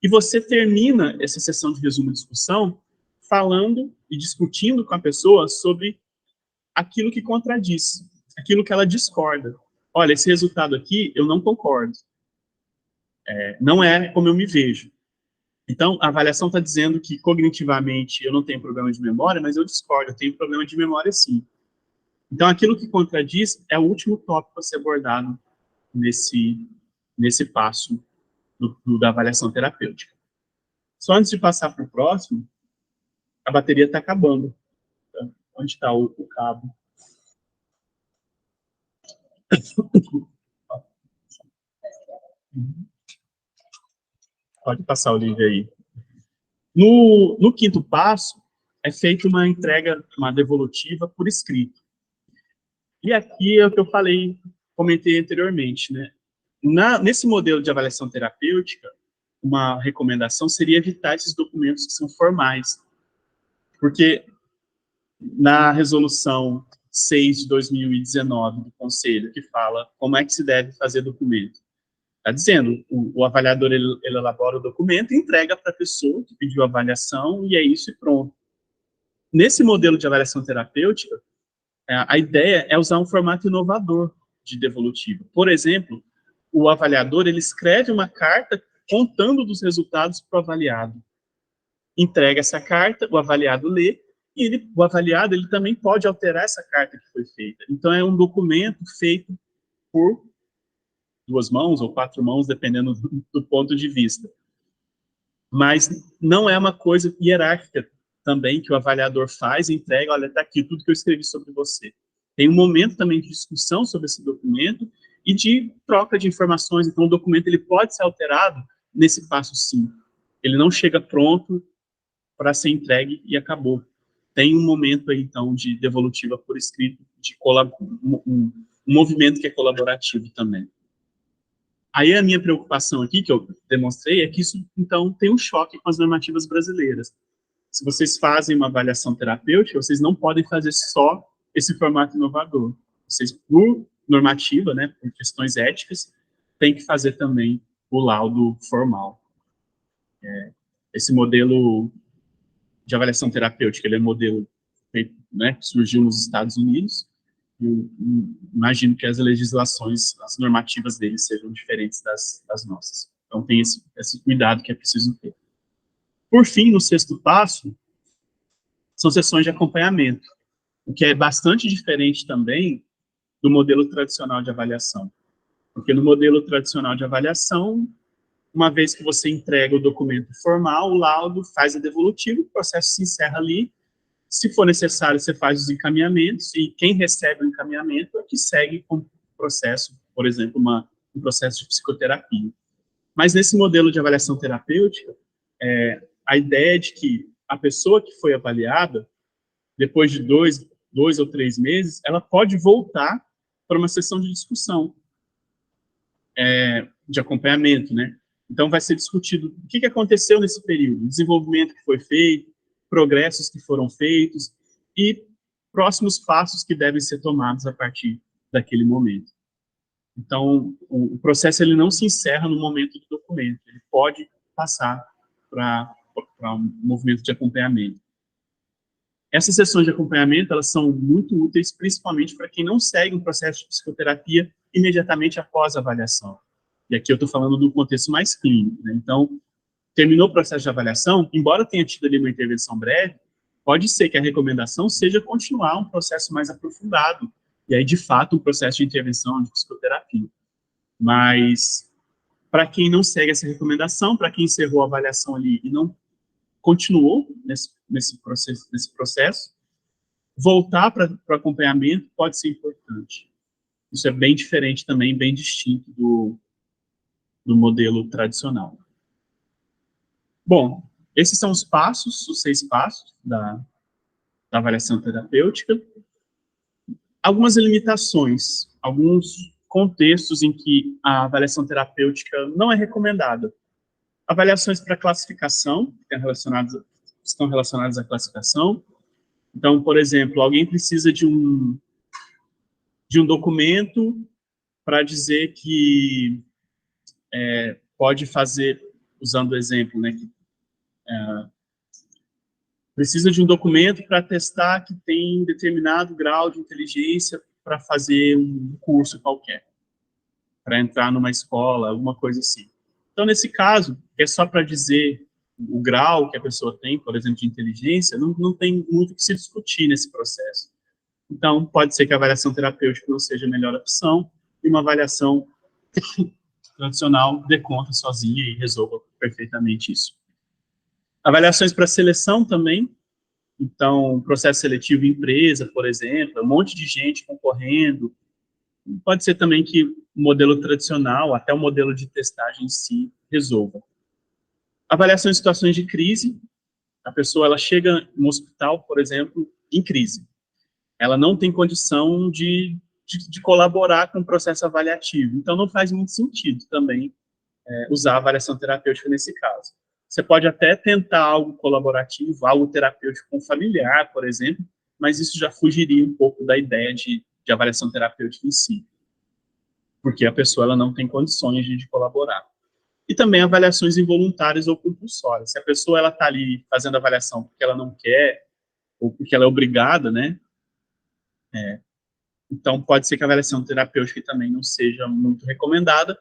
E você termina essa sessão de resumo e discussão falando e discutindo com a pessoa sobre aquilo que contradiz, aquilo que ela discorda. Olha, esse resultado aqui, eu não concordo. Não é como eu me vejo. Então, a avaliação está dizendo que, cognitivamente, eu não tenho problema de memória, mas eu discordo, eu tenho problema de memória sim. Então, aquilo que contradiz é o último tópico a ser abordado nesse passo da avaliação terapêutica. Só antes de passar para o próximo, a bateria está acabando. Então, onde está o cabo? Pode passar o livro aí. No quinto passo, é feita uma entrega, uma devolutiva por escrito. E aqui é o que eu comentei anteriormente, né? Nesse modelo de avaliação terapêutica, uma recomendação seria evitar esses documentos que são formais. Porque na resolução 6 de 2019 do Conselho, que fala como é que se deve fazer documento, está dizendo, o avaliador ele elabora o documento e entrega para a pessoa que pediu a avaliação, e é isso e pronto. Nesse modelo de avaliação terapêutica, a ideia é usar um formato inovador de devolutiva. Por exemplo, o avaliador ele escreve uma carta contando dos resultados para o avaliado. Entrega essa carta, o avaliado lê, e o avaliado ele também pode alterar essa carta que foi feita. Então, é um documento feito por 2 mãos ou 4 mãos, dependendo do ponto de vista. Mas não é uma coisa hierárquica também que o avaliador faz e entrega, olha, está aqui tudo que eu escrevi sobre você. Tem um momento também de discussão sobre esse documento e de troca de informações. Então, o documento ele pode ser alterado nesse passo 5. Ele não chega pronto para ser entregue e acabou. Tem um momento aí, então, de devolutiva por escrito, de um movimento que é colaborativo também. Aí a minha preocupação aqui, que eu demonstrei, é que isso, então, tem um choque com as normativas brasileiras. Se vocês fazem uma avaliação terapêutica, vocês não podem fazer só esse formato inovador. Vocês, por normativa, né, por questões éticas, têm que fazer também o laudo formal. Esse modelo de avaliação terapêutica, ele é um modelo feito, né, que surgiu nos Estados Unidos. Eu imagino que as legislações, as normativas deles sejam diferentes das nossas. Então, tem esse cuidado que é preciso ter. Por fim, no 6º passo, são sessões de acompanhamento, o que é bastante diferente também do modelo tradicional de avaliação. Porque no modelo tradicional de avaliação, uma vez que você entrega o documento formal, o laudo faz a devolutiva, o processo se encerra ali. Se for necessário, você faz os encaminhamentos, e quem recebe o encaminhamento é que segue com o processo, por exemplo, um processo de psicoterapia. Mas nesse modelo de avaliação terapêutica, a ideia é de que a pessoa que foi avaliada, depois de 2 ou 3 meses, ela pode voltar para uma sessão de discussão, de acompanhamento, né? Então, vai ser discutido o que aconteceu nesse período, o desenvolvimento que foi feito, progressos que foram feitos e próximos passos que devem ser tomados a partir daquele momento. Então, o processo ele não se encerra no momento do documento, ele pode passar para um movimento de acompanhamento. Essas sessões de acompanhamento, elas são muito úteis, principalmente para quem não segue um processo de psicoterapia imediatamente após a avaliação. E aqui eu estou falando do contexto mais clínico, né? Então, terminou o processo de avaliação, embora tenha tido ali uma intervenção breve, pode ser que a recomendação seja continuar um processo mais aprofundado, e aí, de fato, um processo de intervenção de psicoterapia. Mas, para quem não segue essa recomendação, para quem encerrou a avaliação ali e não continuou nesse processo, voltar para o acompanhamento pode ser importante. Isso é bem diferente também, bem distinto do modelo tradicional. Bom, esses são os passos, os 6 passos da avaliação terapêutica. Algumas limitações, alguns contextos em que a avaliação terapêutica não é recomendada. Avaliações para classificação, que estão relacionadas à classificação. Então, por exemplo, alguém precisa de um documento para dizer que pode fazer, usando o exemplo, né, que precisa de um documento para atestar que tem determinado grau de inteligência para fazer um curso qualquer, para entrar numa escola, alguma coisa assim. Então, nesse caso, é só para dizer o grau que a pessoa tem, por exemplo, de inteligência, não tem muito o que se discutir nesse processo. Então, pode ser que a avaliação terapêutica não seja a melhor opção, e uma avaliação tradicional dê conta sozinha e resolva perfeitamente isso. Avaliações para seleção também. Então, processo seletivo em empresa, por exemplo, um monte de gente concorrendo. Pode ser também que o modelo tradicional, até o modelo de testagem em si, resolva. Avaliação em situações de crise. A pessoa ela chega no hospital, por exemplo, em crise. Ela não tem condição de colaborar com o processo avaliativo. Então, não faz muito sentido também usar a avaliação terapêutica nesse caso. Você pode até tentar algo colaborativo, algo terapêutico com familiar, por exemplo, mas isso já fugiria um pouco da ideia de avaliação terapêutica em si, porque a pessoa ela não tem condições de colaborar. E também avaliações involuntárias ou compulsórias. Se a pessoa ela está ali fazendo avaliação porque ela não quer, ou porque ela é obrigada, né, Então, pode ser que a avaliação terapêutica também não seja muito recomendada,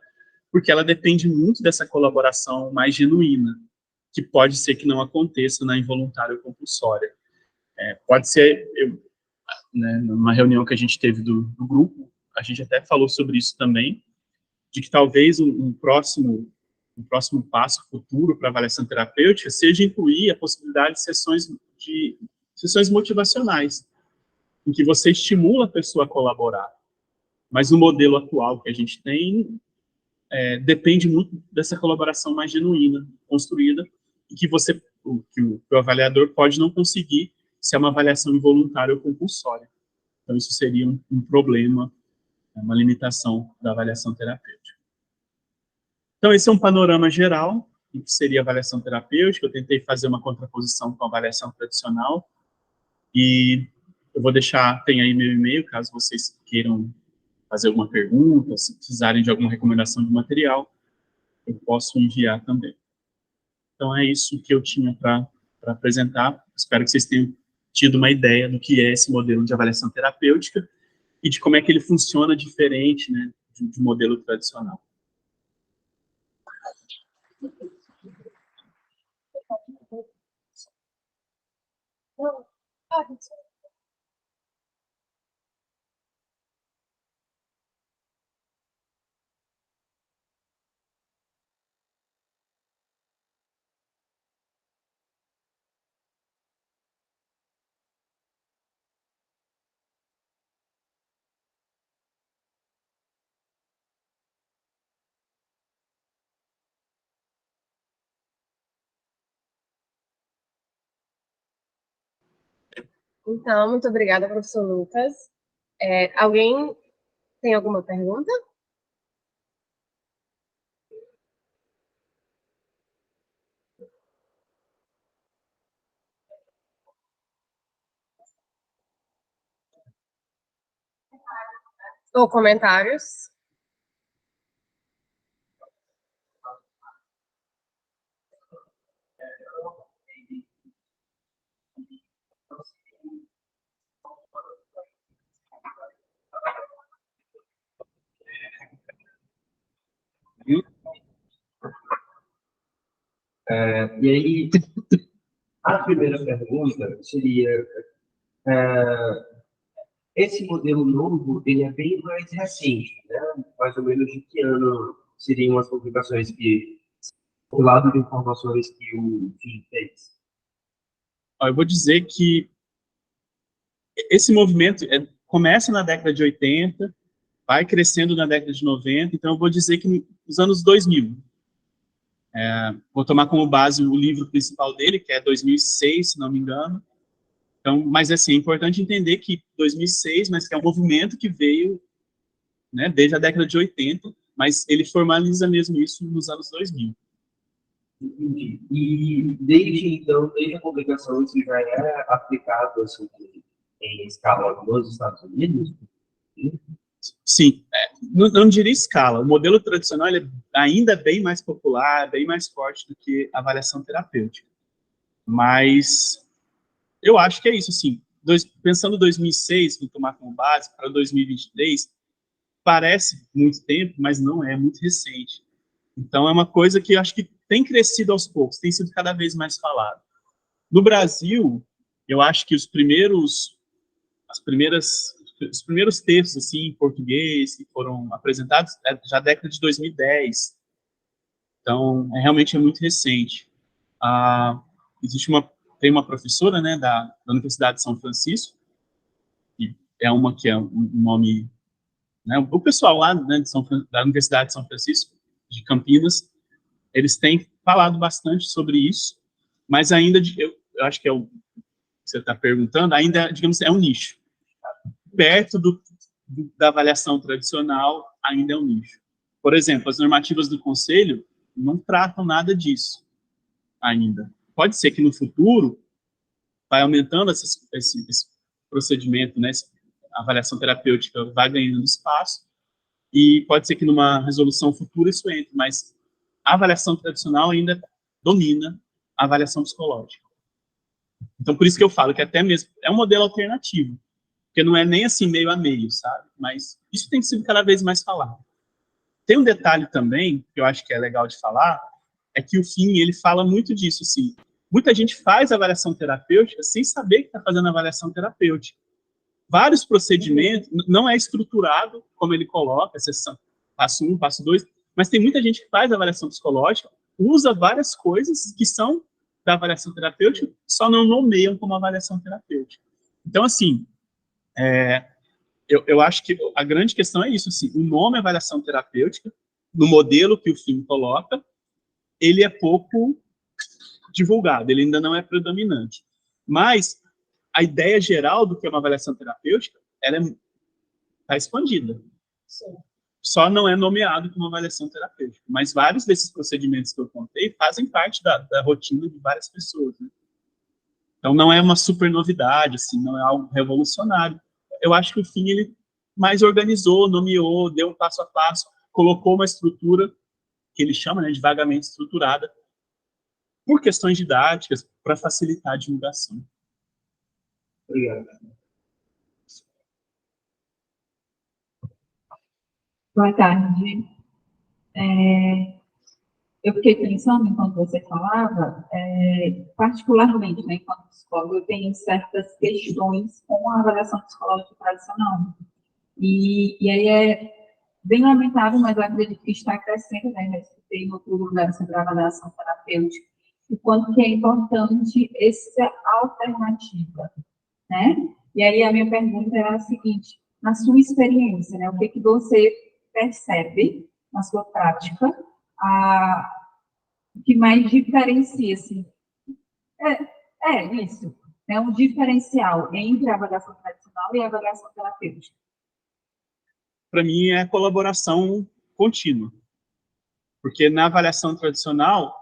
porque ela depende muito dessa colaboração mais genuína, que pode ser que não aconteça na involuntária ou compulsória. Pode ser, né, numa reunião que a gente teve do grupo, a gente até falou sobre isso também, de que talvez um próximo passo futuro para a avaliação terapêutica seja incluir a possibilidade de sessões motivacionais, em que você estimula a pessoa a colaborar. Mas o modelo atual que a gente tem depende muito dessa colaboração mais genuína, construída, e que o avaliador pode não conseguir se é uma avaliação involuntária ou compulsória. Então, isso seria um problema, uma limitação da avaliação terapêutica. Então, esse é um panorama geral do que seria a avaliação terapêutica. Eu tentei fazer uma contraposição com a avaliação tradicional, e eu vou deixar, tem aí meu e-mail, caso vocês queiram fazer alguma pergunta, se precisarem de alguma recomendação de material, eu posso enviar também. Então, é isso que eu tinha para apresentar. Espero que vocês tenham tido uma ideia do que é esse modelo de avaliação terapêutica e de como é que ele funciona diferente, né, de modelo tradicional. Então, muito obrigada, professor Lucas. Alguém tem alguma pergunta? Ou comentários? E aí, a primeira pergunta seria, esse modelo novo, ele é bem mais recente, né? Mais ou menos de que ano seriam as publicações o lado de informações que o FII fez? Eu vou dizer que esse movimento começa na década de 80, vai crescendo na década de 90, então eu vou dizer que nos anos 2000. Vou tomar como base o livro principal dele, que é 2006, se não me engano. Então, mas assim, é importante entender que 2006, mas que é um movimento que veio, né, desde a década de 80, mas ele formaliza mesmo isso nos anos 2000. Entendi. E desde então, desde a publicação, isso já é aplicado assim, em escala nos Estados Unidos? Sim, não diria escala. O modelo tradicional ele ainda é bem mais popular, bem mais forte do que a avaliação terapêutica. Mas eu acho que é isso, assim. Pensando em 2006, vou tomar como base, para 2023, parece muito tempo, mas não é, muito recente. Então, é uma coisa que eu acho que tem crescido aos poucos, tem sido cada vez mais falado. No Brasil, eu acho que os primeiros textos assim, em português que foram apresentados já década de 2010. Então, realmente é muito recente. Tem uma professora, né, da Universidade de São Francisco, que é um nome, né, o pessoal lá, né, da Universidade de São Francisco, de Campinas, eles têm falado bastante sobre isso, mas ainda, eu acho que é o que você está perguntando, ainda, digamos, é um nicho. Perto da avaliação tradicional, ainda é um nicho. Por exemplo, as normativas do Conselho não tratam nada disso ainda. Pode ser que no futuro vai aumentando esse procedimento, né, a avaliação terapêutica vai ganhando espaço, e pode ser que numa resolução futura isso entre, mas a avaliação tradicional ainda domina a avaliação psicológica. Então, por isso que eu falo que até mesmo é um modelo alternativo. porque não é nem assim meio a meio, sabe? Mas isso tem sido cada vez mais falado. Tem um detalhe também, que eu acho que é legal de falar, é que o Finn, ele fala muito disso, assim. Muita gente faz avaliação terapêutica sem saber que está fazendo avaliação terapêutica. Vários procedimentos, não é estruturado, como ele coloca, sessão, passo 1, passo 2, mas tem muita gente que faz avaliação psicológica, usa várias coisas que são da avaliação terapêutica, só não nomeiam como avaliação terapêutica. Então, assim, eu acho que a grande questão é isso, assim, o nome avaliação terapêutica, no modelo que o Finn coloca, ele é pouco divulgado, ele ainda não é predominante. Mas a ideia geral do que é uma avaliação terapêutica, ela está expandida. Sim. Só não é nomeado como avaliação terapêutica. Mas vários desses procedimentos que eu contei fazem parte da rotina de várias pessoas, né? Então não é uma super novidade, assim, não é algo revolucionário. Eu acho que o Finn, ele mais organizou, nomeou, deu um passo a passo, colocou uma estrutura que ele chama, né, de vagamente estruturada, por questões didáticas, para facilitar a divulgação. Obrigado. Boa tarde. Eu fiquei pensando, enquanto você falava, particularmente, né, enquanto psicóloga, eu tenho certas questões com a avaliação psicológica tradicional. E aí é bem lamentável, mas eu acredito que está crescendo, né? Eu escutei no outro lugar sobre a avaliação terapêutica, e quanto que é importante essa alternativa, né? E aí a minha pergunta era a seguinte: na sua experiência, né, o que você percebe na sua prática, o que mais diferencia, assim, isso, é um diferencial entre a avaliação tradicional e a avaliação terapêutica? Para mim, é colaboração contínua. Porque na avaliação tradicional,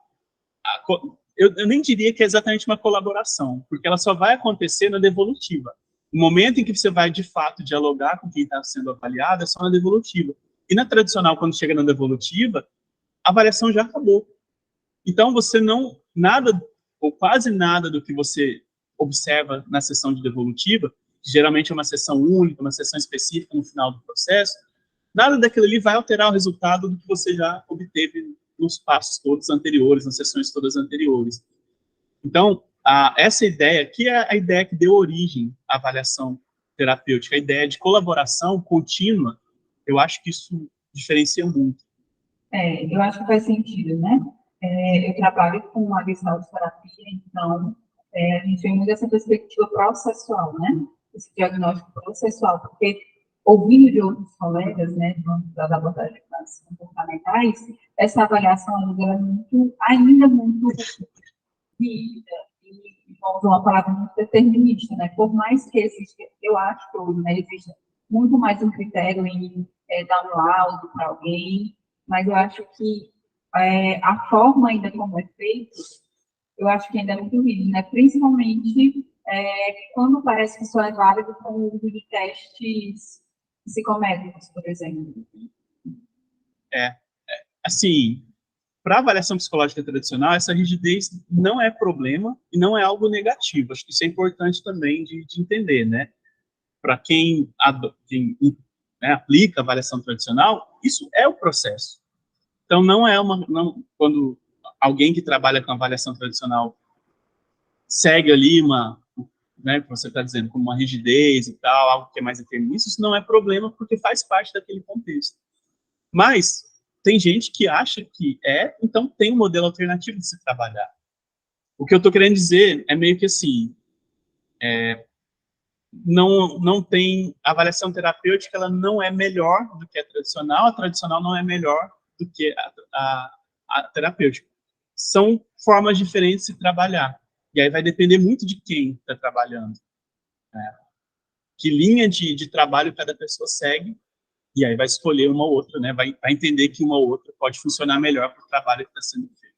eu nem diria que é exatamente uma colaboração, porque ela só vai acontecer na devolutiva. O momento em que você vai, de fato, dialogar com quem está sendo avaliado é só na devolutiva. E na tradicional, quando chega na devolutiva, a avaliação já acabou. Então, você não, nada, ou quase nada do que você observa na sessão de devolutiva, que geralmente é uma sessão única, uma sessão específica no final do processo, nada daquilo ali vai alterar o resultado do que você já obteve nos passos todos anteriores, nas sessões todas anteriores. Então, essa ideia, que é a ideia que deu origem à avaliação terapêutica, a ideia de colaboração contínua, eu acho que isso diferencia muito. Eu acho que faz sentido, né? Eu trabalho com a Gestalt terapia, então a gente tem muito essa perspectiva processual, né? Esse diagnóstico processual, porque ouvindo de outros colegas, né, das abordagens comportamentais, essa avaliação ela é ainda muito rígida e, vamos usar uma palavra muito determinista, né? Por mais que exista, eu acho que hoje, né, existe muito mais um critério em dar um laudo para alguém, mas eu acho que a forma ainda como é feito, eu acho que ainda é muito rígido, né? Principalmente quando parece que só é válido com o uso de testes psicométricos, por exemplo. Assim, para avaliação psicológica tradicional, essa rigidez não é problema e não é algo negativo. Acho que isso é importante também de entender, né? Para quem aplica a avaliação tradicional, isso é o processo. Então, quando alguém que trabalha com avaliação tradicional segue ali né, que você está dizendo, como uma rigidez e tal, algo que é mais determinista, isso não é problema, porque faz parte daquele contexto. Mas tem gente que acha que então tem um modelo alternativo de se trabalhar. O que eu estou querendo dizer é meio que assim, não tem avaliação terapêutica, ela não é melhor do que a tradicional não é melhor do que a terapêutica. São formas diferentes de se trabalhar. E aí vai depender muito de quem está trabalhando. Né? Que linha de trabalho cada pessoa segue, e aí vai escolher uma ou outra, né? Vai entender que uma ou outra pode funcionar melhor para o trabalho que está sendo feito.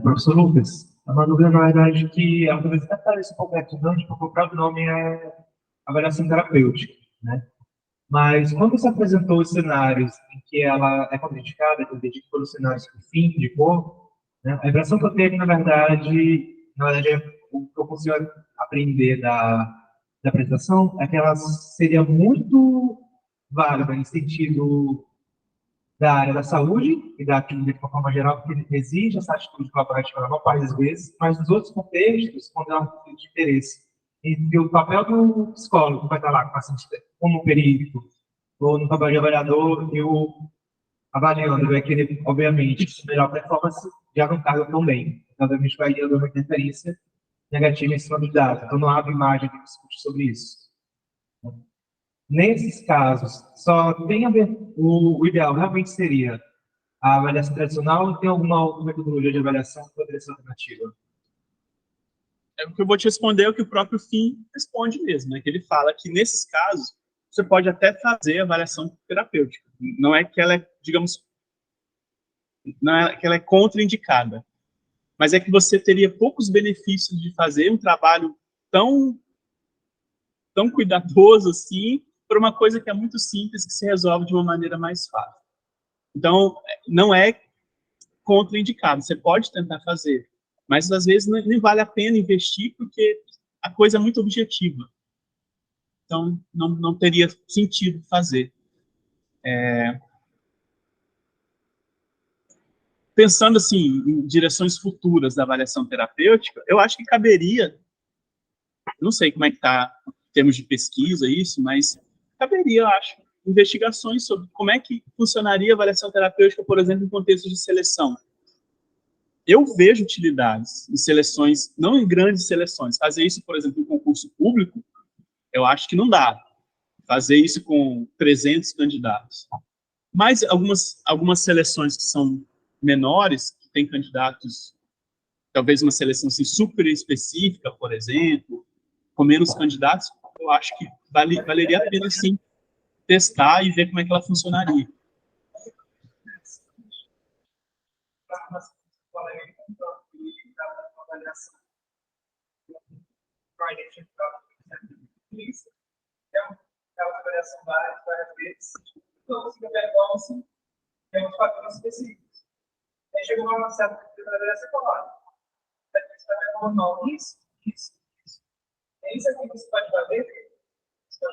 Professor Lucas, é uma dúvida, na verdade, que talvez até pareça um pouco redundante, porque o próprio nome é avaliação terapêutica, né? Mas quando você apresentou os cenários em que ela é contraindicada, que eu dedico pelos cenários que o Finn indicou, né, a impressão que eu teve, na verdade o que eu consigo aprender da apresentação é que ela seria muito válida em sentido da área da saúde e da clínica de uma forma geral, porque exige essa atitude colaborativa na maior parte das vezes, mas nos outros contextos, quando há um conflito de interesse entre o papel do psicólogo, que vai estar lá com o paciente como perito, ou no papel de avaliador, e o avaliando vai querer, obviamente, melhor performance de avançada também. Então, obviamente, vai dando uma interferência negativa em cima dos dados. Então, não abre margem de discutir sobre isso. Nesses casos, só tem a ver, o ideal realmente seria a avaliação tradicional ou tem alguma outra metodologia de avaliação que poderia ser alternativa? O que eu vou te responder é o que o próprio Finn responde mesmo, né? Que ele fala que, nesses casos, você pode até fazer avaliação terapêutica. Não é que ela é, digamos, não é que ela é contraindicada, mas é que você teria poucos benefícios de fazer um trabalho tão cuidadoso assim, por uma coisa que é muito simples, que se resolve de uma maneira mais fácil. Então, não é contraindicado, você pode tentar fazer, mas às vezes nem vale a pena investir, porque a coisa é muito objetiva. Então, não teria sentido fazer. Pensando assim, em direções futuras da avaliação terapêutica, eu acho que caberia, não sei como é que está em termos de pesquisa isso, mas caberia, eu acho, investigações sobre como é que funcionaria a avaliação terapêutica, por exemplo, em contexto de seleção. Eu vejo utilidades em seleções, não em grandes seleções. Fazer isso, por exemplo, em concurso público, eu acho que não dá. Fazer isso com 300 candidatos. Mas algumas seleções que são menores, que têm candidatos, talvez uma seleção assim, super específica, por exemplo, com menos candidatos, eu acho que valeria a pena, sim, testar e ver como é que ela funcionaria. Aquela avaliação várias vezes, então, se performance tem uns fatores específicos. Aí chegou uma certa avaliação e falou: você está performando isso. É isso aqui que você pode fazer, isso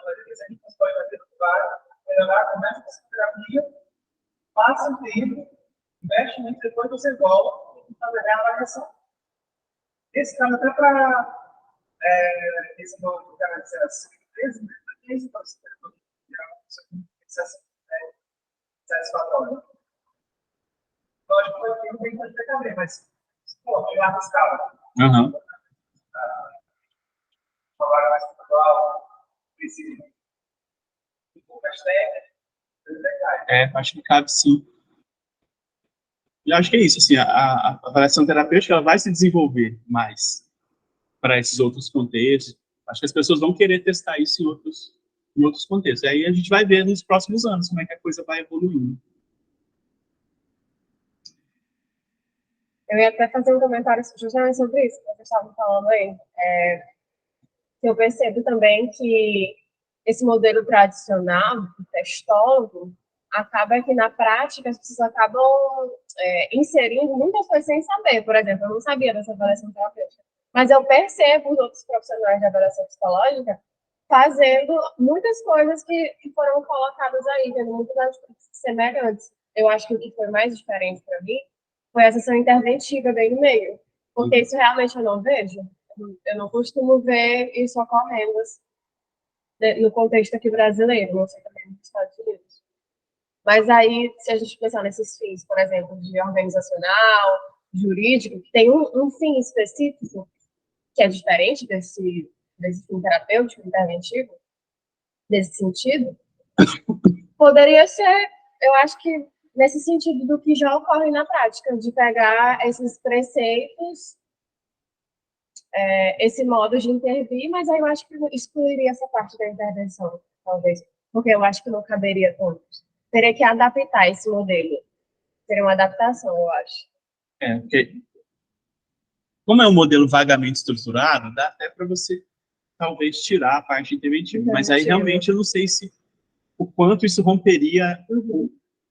aqui que você pode fazer para melhorar, começa essa terapia, passa um tempo, investe muito, depois você volta e fazer a avaliação. Esse caso até para esse novo cara de seleção, desde o processo satisfatório. Lógico que eu tenho que fazer também, mas pô, já arriscava. Falar mais pontual, precisa de poucas técnicas. Acho que cabe sim. E acho que é isso, assim, a avaliação terapêutica ela vai se desenvolver mais para esses outros contextos. Acho que as pessoas vão querer testar isso em outros contextos. E aí a gente vai ver nos próximos anos como é que a coisa vai evoluindo. Eu ia até fazer um comentário justamente sobre isso que vocês estavam falando aí. Eu percebo também que esse modelo tradicional, do testólogo, acaba que na prática as pessoas acabam inserindo muitas coisas sem saber. Por exemplo, eu não sabia dessa avaliação terapêutica, mas eu percebo os outros profissionais de avaliação psicológica fazendo muitas coisas que foram colocadas aí, tendo muitas atitudes semelhantes. Eu acho que o que foi mais diferente para mim foi a sessão interventiva bem no meio, porque isso realmente eu não vejo. Eu não costumo ver isso ocorrendo no contexto aqui brasileiro, não sei também nos Estados Unidos. Mas aí, se a gente pensar nesses fins, por exemplo, de organizacional, jurídico, que tem um fim específico, que é diferente desse fim terapêutico, interventivo, nesse sentido, poderia ser, eu acho que, nesse sentido do que já ocorre na prática, de pegar esses preceitos, esse modo de intervir, mas aí eu acho que excluiria essa parte da intervenção, talvez, porque eu acho que não caberia todos. Teria que adaptar esse modelo. Seria uma adaptação, eu acho. Porque como é um modelo vagamente estruturado, dá até para você, talvez, tirar a parte interventiva. Mas aí, realmente, eu não sei o quanto isso romperia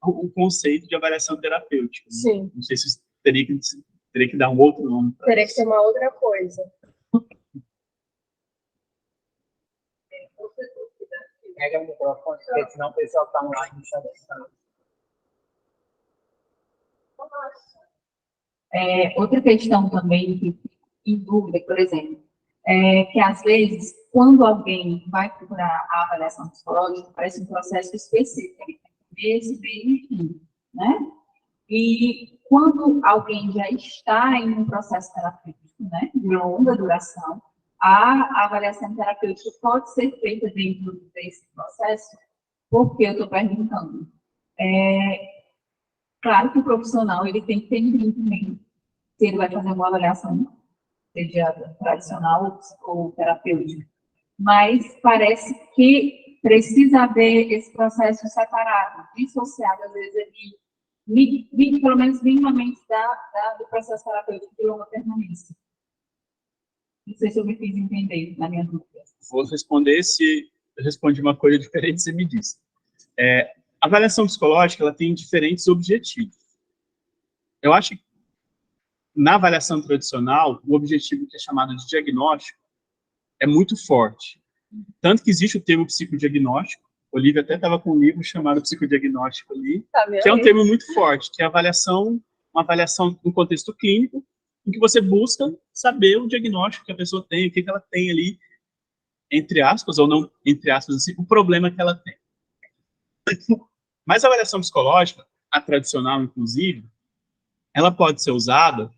o conceito de avaliação terapêutica. Sim. Não sei se teria que dar um outro nome. Teria que ser uma outra coisa. Pega o microfone, porque senão o pessoal está online não está escutando. Outra questão também que em dúvida, por exemplo, é que às vezes, quando alguém vai procurar a avaliação psicológica, parece um processo específico, ele tem começo, meio e fim, né? E quando alguém já está em um processo terapêutico, né, de longa duração, a avaliação terapêutica pode ser feita dentro desse processo, porque eu estou perguntando. Claro que o profissional ele tem que ter entendimento se ele vai fazer uma avaliação, seja tradicional ou terapêutica, mas parece que precisa haver esse processo separado, dissociado, às vezes, pelo menos minimamente do processo terapêutico de longa permanência. Não sei se eu me fiz entender na minha dúvida. Vou responder, se eu respondi uma coisa diferente, você me diz. A avaliação psicológica, ela tem diferentes objetivos. Eu acho que na avaliação tradicional, o objetivo que é chamado de diagnóstico é muito forte. Tanto que existe o termo psicodiagnóstico, Olivia até estava com um livro chamado Psicodiagnóstico ali, que é um termo muito forte, que é uma avaliação no contexto clínico, em que você busca saber o diagnóstico que a pessoa tem, o que ela tem ali, entre aspas, ou não, entre aspas, assim, o problema que ela tem. Mas a avaliação psicológica, a tradicional, inclusive, ela pode ser usada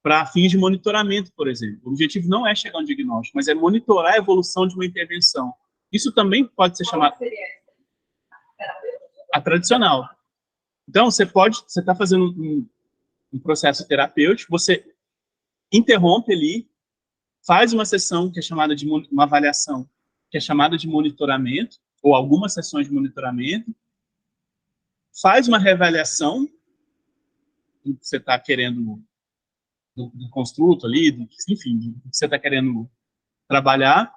para fins de monitoramento, por exemplo. O objetivo não é chegar a um diagnóstico, mas é monitorar a evolução de uma intervenção. Isso também pode ser chamado a tradicional. Então, você está fazendo um processo terapêutico, você interrompe ali, faz uma sessão que é chamada de uma avaliação, que é chamada de monitoramento, ou algumas sessões de monitoramento, faz uma reavaliação do que você está querendo, do construto ali, enfim, do que você está querendo trabalhar,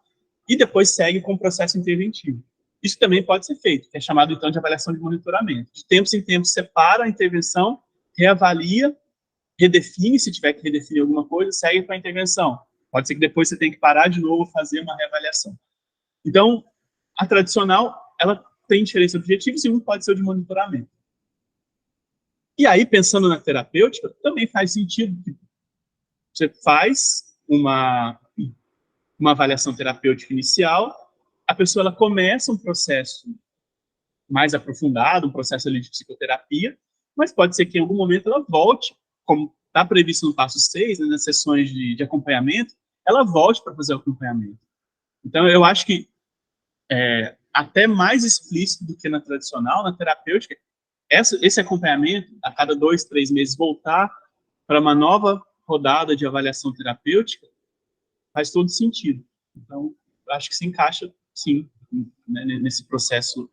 e depois segue com o processo interventivo. Isso também pode ser feito, que é chamado, então, de avaliação de monitoramento. De tempos em tempos, separa a intervenção, reavalia, redefine, se tiver que redefinir alguma coisa, segue para a intervenção. Pode ser que depois você tenha que parar de novo, fazer uma reavaliação. Então, a tradicional, ela tem diferentes objetivos, e um pode ser o de monitoramento. E aí, pensando na terapêutica, também faz sentido que você faz uma avaliação terapêutica inicial, a pessoa ela começa um processo mais aprofundado, um processo ali de psicoterapia, mas pode ser que em algum momento ela volte, como está previsto no passo 6, né, nas sessões de acompanhamento, ela volte para fazer o acompanhamento. Então, eu acho que até mais explícito do que na tradicional, na terapêutica, esse acompanhamento, a cada 2, 3 meses, voltar para uma nova rodada de avaliação terapêutica, faz todo sentido. Então, acho que se encaixa, sim, né, nesse processo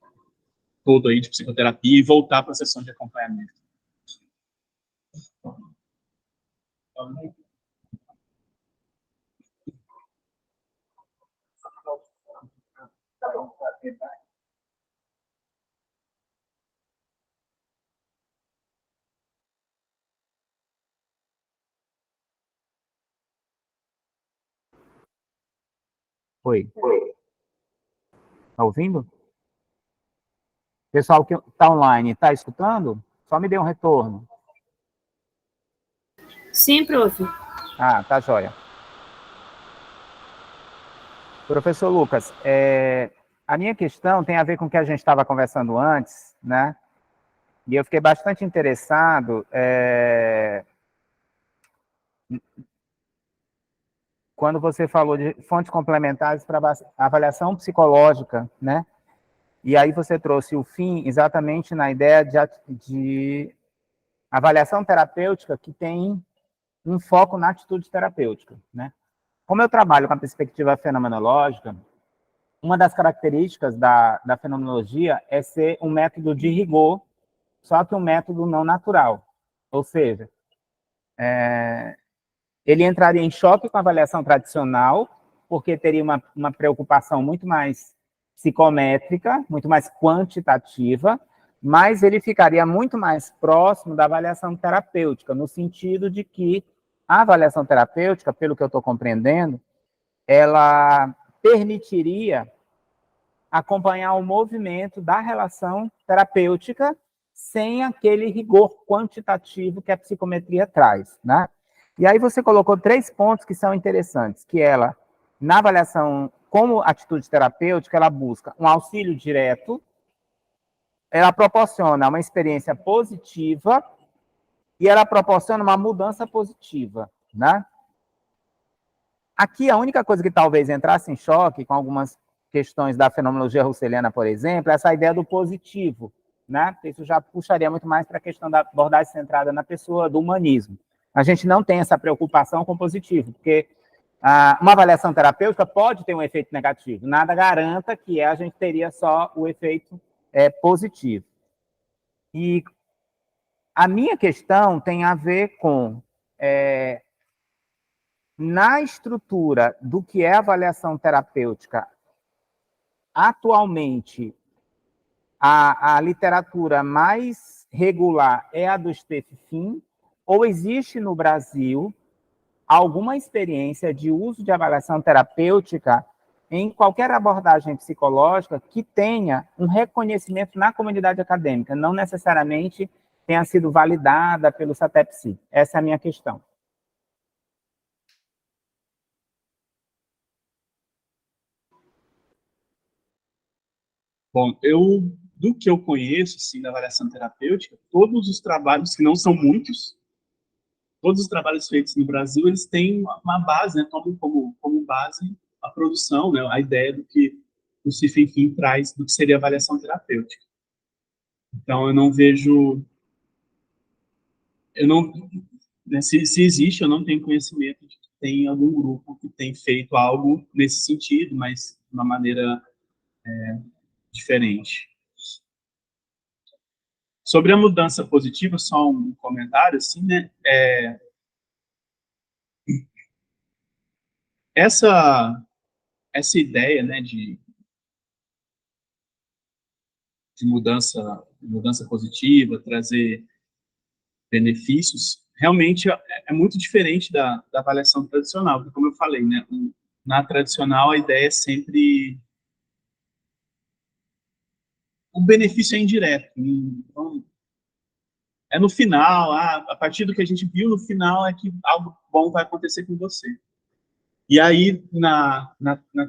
todo aí de psicoterapia e voltar para a sessão de acompanhamento. Oi. Tá ouvindo? Pessoal que está online, está escutando? Só me dê um retorno. Sim, prof. Ah, tá jóia. Professor Lucas, a minha questão tem a ver com o que a gente estava conversando antes, né? E eu fiquei bastante interessado quando você falou de fontes complementares para avaliação psicológica, né? E aí você trouxe o fim exatamente na ideia de avaliação terapêutica que tem um foco na atitude terapêutica, né? Como eu trabalho com a perspectiva fenomenológica, uma das características da fenomenologia é ser um método de rigor, só que um método não natural. Ou seja, ele entraria em choque com a avaliação tradicional, porque teria uma preocupação muito mais psicométrica, muito mais quantitativa, mas ele ficaria muito mais próximo da avaliação terapêutica, no sentido de que a avaliação terapêutica, pelo que eu estou compreendendo, ela permitiria acompanhar o movimento da relação terapêutica sem aquele rigor quantitativo que a psicometria traz, né? E aí você colocou 3 pontos que são interessantes, que ela, na avaliação como atitude terapêutica, ela busca um auxílio direto, ela proporciona uma experiência positiva e ela proporciona uma mudança positiva, né? Aqui, a única coisa que talvez entrasse em choque com algumas questões da fenomenologia russeliana, por exemplo, é essa ideia do positivo, né? Isso já puxaria muito mais para a questão da abordagem centrada na pessoa, do humanismo. A gente não tem essa preocupação com o positivo, porque uma avaliação terapêutica pode ter um efeito negativo. Nada garanta que a gente teria só o efeito positivo. E a minha questão tem a ver com, na estrutura do que é avaliação terapêutica, atualmente, a literatura mais regular é a do Stephen Finn, ou existe no Brasil alguma experiência de uso de avaliação terapêutica em qualquer abordagem psicológica que tenha um reconhecimento na comunidade acadêmica, não necessariamente tenha sido validada pelo SATEPSI. Essa é a minha questão. Bom, do que eu conheço, assim, da avaliação terapêutica, todos os trabalhos, que não são muitos, todos os trabalhos feitos no Brasil, eles têm uma base, né, tomam como base a produção, né, a ideia do que o Stephen Finn traz do que seria avaliação terapêutica. Então, eu não vejo... né, se existe, eu não tenho conhecimento de que tem algum grupo que tem feito algo nesse sentido, mas de uma maneira diferente. Sobre a mudança positiva, só um comentário, assim, né? Essa ideia, né, de mudança positiva, trazer benefícios, realmente é muito diferente da avaliação tradicional, porque, como eu falei, né, na tradicional a ideia é sempre o benefício é indireto. Então, é no final, a partir do que a gente viu no final é que algo bom vai acontecer com você. E aí, na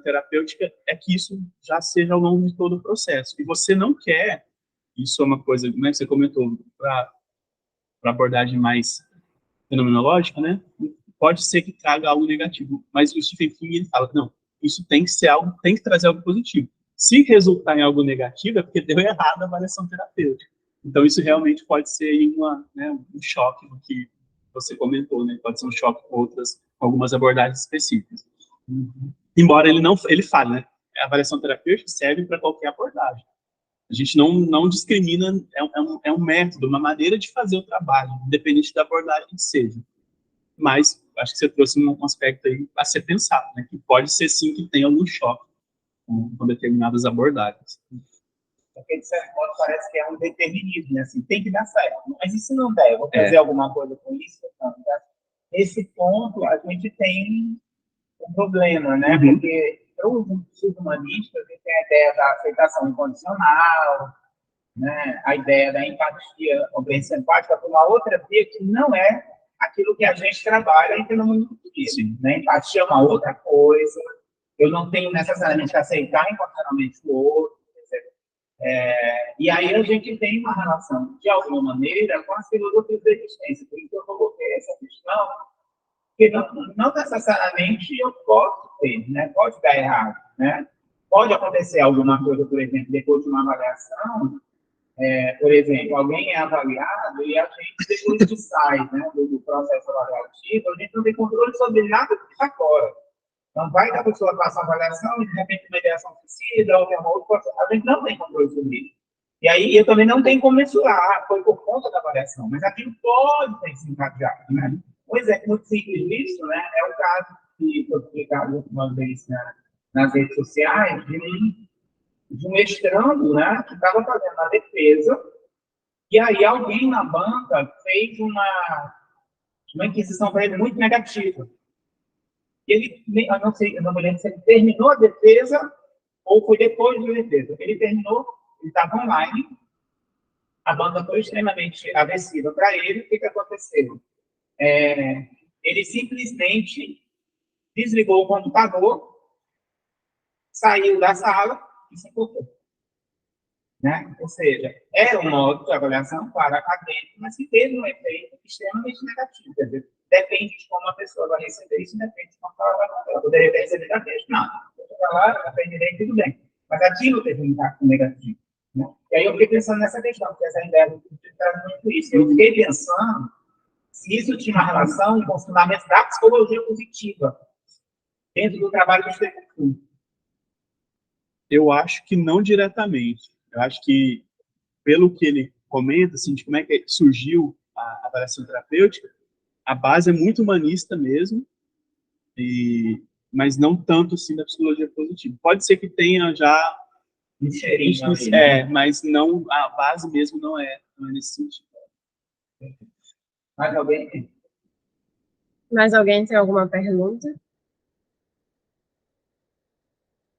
terapêutica, é que isso já seja ao longo de todo o processo. E você não quer, isso é uma coisa, né, que você comentou, para abordagem mais fenomenológica, né, pode ser que traga algo negativo, mas o Stephen Finn, ele fala, não, isso tem que ser algo, tem que trazer algo positivo. Se resultar em algo negativo, é porque deu errado a avaliação terapêutica. Então, isso realmente pode ser um choque do que você comentou, né? Pode ser um choque com algumas abordagens específicas. Embora ele fale, né? A avaliação terapêutica serve para qualquer abordagem. A gente não discrimina, é um método, uma maneira de fazer o trabalho, independente da abordagem que seja. Mas acho que você trouxe um aspecto aí a ser pensado, né? Que pode ser sim que tenha algum choque com determinadas abordagens. Porque, de certo modo, parece que é um determinismo, né? Assim, tem que dar certo. Mas e se não der? Eu vou fazer alguma coisa com isso? Então, nesse ponto, a gente tem um problema, né? Porque, para os humanistas, a gente tem a ideia da aceitação incondicional, né? A ideia da empatia, compreensão empática, por uma outra via que não é aquilo que a gente trabalha em fenômeno positivo, né? Empatia é uma outra coisa. Eu não tenho necessariamente que aceitar incondicionalmente o outro. E aí a gente tem uma relação, de alguma maneira, com as filosofias da existência. Por isso eu coloquei essa questão, que não necessariamente eu posso ter, né? Pode dar errado, né? Pode acontecer alguma coisa, por exemplo, depois de uma avaliação, por exemplo, alguém é avaliado e a gente, depois que sai, né, do processo avaliativo, a gente não tem controle sobre nada que está fora. Então, vai que a pessoa passa a avaliação e, de repente, uma ideação suicida, ou uma outra coisa, a gente não tem controle sobre isso. E aí, eu também não tenho como mensurar, foi por conta da avaliação, mas aquilo pode ter se encadeado, né? Um exemplo muito simples disso, né, é o caso que foi publicado uma vez nas redes sociais, de um mestrando, né, que estava fazendo a defesa, e aí alguém na banca fez uma inquisição para ele muito negativa. Ele, eu não me lembro se ele terminou a defesa ou foi depois do evento. Ele terminou, ele estava online, a banda foi extremamente agressiva para ele, o que aconteceu? Ele simplesmente desligou o computador, saiu da sala e se cortou. Né? Ou seja, era um modo de avaliação para acadêmico, mas que teve um efeito extremamente negativo. Quer dizer, depende de como a pessoa vai receber isso, depende de como ela vai fazer. Ela poderia ter recebido a texto, não. Eu vou lá, aprender tudo bem. Mas aquilo teve um impacto negativo. Né? E aí eu fiquei pensando nessa questão, porque essa ideia do Instituto traz muito isso. Eu fiquei pensando se isso tinha uma relação com os fundamentos da psicologia positiva dentro do trabalho do Instituto. Eu acho que não diretamente. Eu acho que, pelo que ele comenta, assim, de como é que surgiu a avaliação terapêutica, a base é muito humanista mesmo, mas não tanto, assim, da psicologia positiva. Pode ser que tenha já... Um cheirinho ali, né? Mas não, a base mesmo não é nesse sentido. Mais alguém? Mais alguém tem alguma pergunta?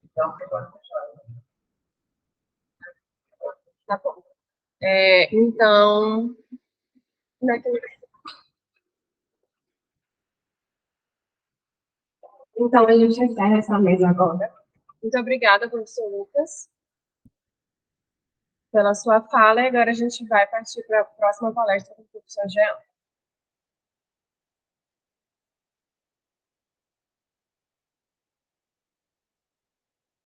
Então, Tá bom. Então, como é que... Então, a gente encerra essa mesa agora. Muito obrigada, professor Lucas, pela sua fala. E agora a gente vai partir para a próxima palestra com o professor Jean.